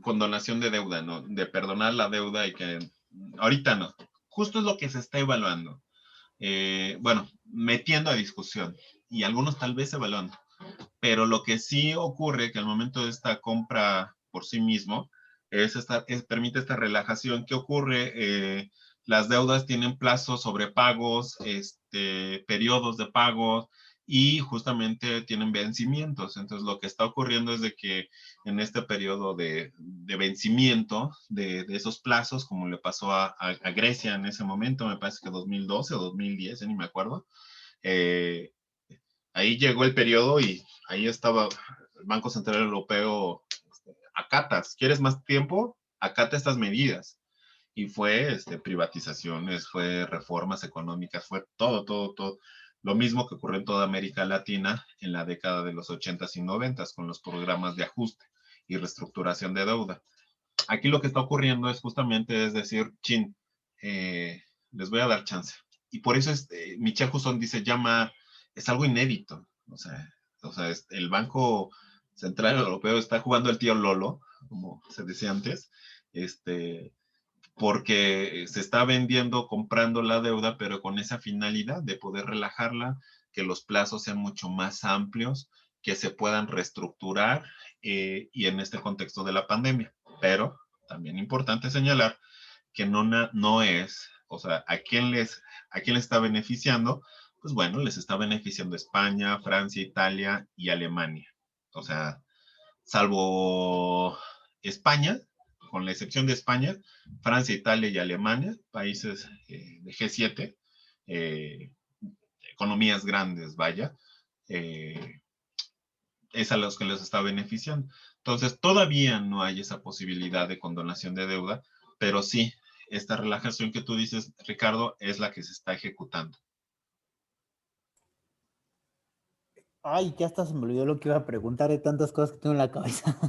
condonación de deuda, ¿no? De perdonar la deuda y que ahorita no. Justo es lo que se está evaluando. Bueno, metiendo a discusión y algunos tal vez evaluando. Pero lo que sí ocurre que al momento de esta compra por sí mismo permite esta relajación. ¿Qué ocurre? Las deudas tienen plazos sobre pagos, periodos de pago y justamente tienen vencimientos. Entonces lo que está ocurriendo es de que en este periodo de vencimiento de esos plazos, como le pasó a Grecia en ese momento, me parece que 2012 o 2010, ni me acuerdo, ahí llegó el periodo y ahí estaba el Banco Central Europeo, acatas, ¿quieres más tiempo? Acata estas medidas. Y fue privatizaciones, fue reformas económicas, fue todo. Lo mismo que ocurrió en toda América Latina en la década de los 80s y 90s con los programas de ajuste y reestructuración de deuda. Aquí lo que está ocurriendo es justamente, es decir, chin, les voy a dar chance. Y por eso Michel Husson dice, es algo inédito. O sea el Banco Central Europeo está jugando el tío Lolo, como se decía antes, porque se está vendiendo, comprando la deuda, pero con esa finalidad de poder relajarla, que los plazos sean mucho más amplios, que se puedan reestructurar y en este contexto de la pandemia. Pero también importante señalar que no es, o sea, ¿a quién les está beneficiando? Pues bueno, les está beneficiando España, Francia, Italia y Alemania. O sea, salvo España, con la excepción de España, Francia, Italia y Alemania, países de G7, economías grandes, vaya, es a los que les está beneficiando. Entonces, todavía no hay esa posibilidad de condonación de deuda, pero sí, esta relajación que tú dices, Ricardo, es la que se está ejecutando. Ay, ya hasta se me olvidó lo que iba a preguntar de tantas cosas que tengo en la cabeza.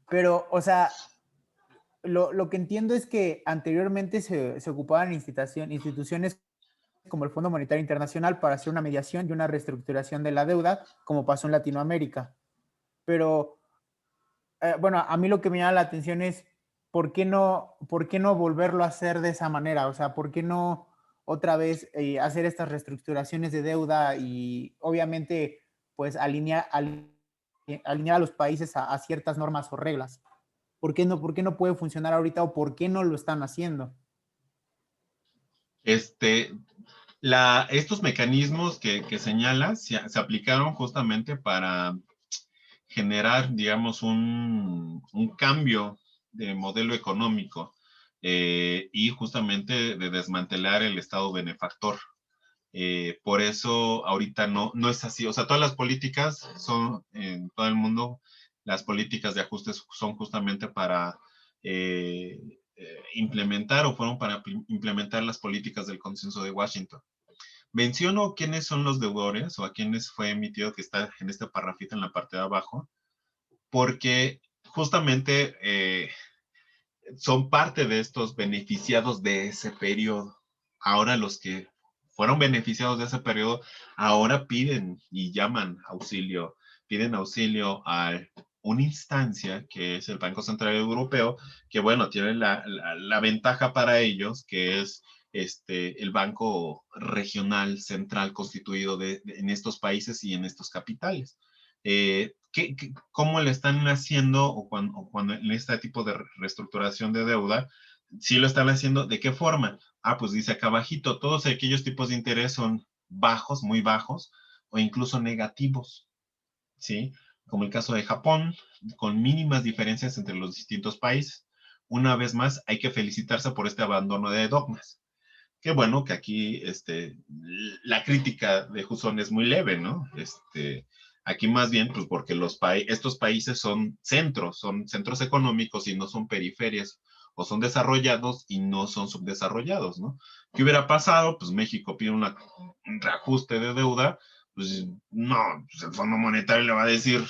Pero, o sea, lo que entiendo es que anteriormente se ocupaban instituciones como el Fondo Monetario Internacional para hacer una mediación y una reestructuración de la deuda, como pasó en Latinoamérica. Pero, bueno, a mí lo que me llama la atención es ¿por qué no volverlo a hacer de esa manera? O sea, ¿por qué no otra vez hacer estas reestructuraciones de deuda y obviamente pues alinear a los países a ciertas normas o reglas? ¿Por qué no puede funcionar ahorita o por qué no lo están haciendo? Estos mecanismos que señalas se aplicaron justamente para generar, digamos, un cambio de modelo económico y justamente de desmantelar el Estado benefactor. Por eso ahorita no es así. O sea, todas las políticas son en todo el mundo, las políticas de ajustes son justamente para implementar o fueron para implementar las políticas del consenso de Washington. Menciono quiénes son los deudores o a quiénes fue emitido, que está en este parrafito en la parte de abajo, porque justamente son parte de estos beneficiados de ese periodo. Ahora los que fueron beneficiados de ese periodo, ahora piden y llaman auxilio piden auxilio a una instancia que es el Banco Central Europeo, que bueno, tiene la ventaja para ellos, que es el banco regional central constituido en estos países y en estos capitales. ¿Cómo le están haciendo o cuando en este tipo de reestructuración de deuda, sí lo están haciendo? ¿De qué forma? Pues dice acá abajito, todos aquellos tipos de interés son bajos, muy bajos, o incluso negativos, ¿sí? Como el caso de Japón, con mínimas diferencias entre los distintos países. Una vez más, hay que felicitarse por este abandono de dogmas. Qué bueno que aquí la crítica de Husson es muy leve, ¿no? Aquí más bien, pues porque estos países son centros económicos y no son periferias, o son desarrollados y no son subdesarrollados, ¿no? ¿Qué hubiera pasado? Pues México pide un reajuste de deuda, pues no, pues el Fondo Monetario le va a decir,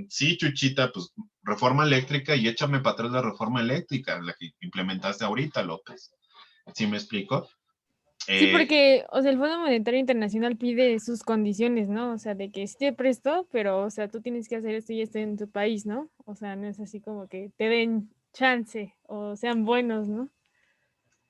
sí, Chuchita, pues reforma eléctrica y échame para atrás la reforma eléctrica, la que implementaste ahorita, López. ¿Sí me explico? Sí, porque, o sea, el Fondo Monetario Internacional pide sus condiciones, ¿no? O sea, de que sí te presto, pero, o sea, tú tienes que hacer esto y esto en tu país, ¿no? O sea, no es así como que te den chance o sean buenos, ¿no?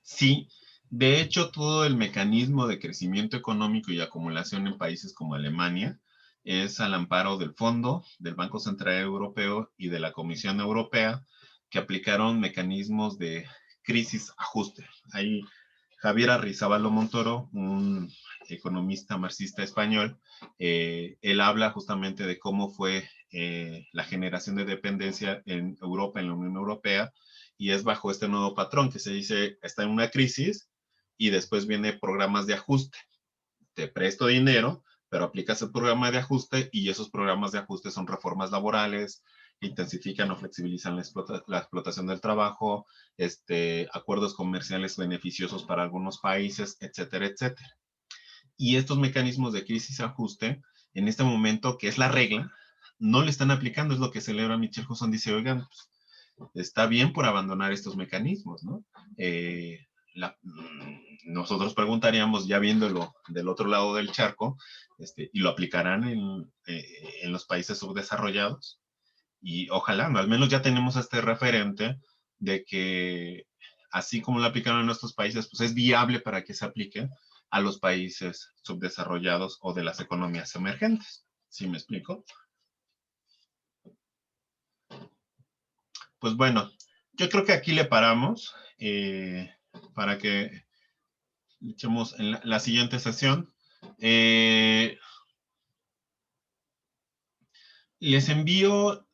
Sí, de hecho, todo el mecanismo de crecimiento económico y acumulación en países como Alemania es al amparo del Fondo, del Banco Central Europeo y de la Comisión Europea, que aplicaron mecanismos de crisis ajuste. Ahí Javier Arrizabalo Montoro, un economista marxista español, él habla justamente de cómo fue la generación de dependencia en Europa, en la Unión Europea, y es bajo este nuevo patrón que se dice, está en una crisis y después viene programas de ajuste. Te presto dinero, pero aplicas el programa de ajuste y esos programas de ajuste son reformas laborales, intensifican o flexibilizan la explotación del trabajo, acuerdos comerciales beneficiosos para algunos países, etcétera, etcétera. Y estos mecanismos de crisis ajuste, en este momento, que es la regla, no le están aplicando, es lo que celebra Michel Husson, dice, oigan, pues, está bien por abandonar estos mecanismos, ¿no? Nosotros preguntaríamos, ya viéndolo del otro lado del charco, ¿y lo aplicarán en los países subdesarrollados? Y ojalá, ¿no? Al menos ya tenemos este referente de que así como lo aplicaron en nuestros países, pues es viable para que se aplique a los países subdesarrollados o de las economías emergentes. ¿Sí me explico? Pues bueno, yo creo que aquí le paramos para que echemos en la siguiente sesión. Les envío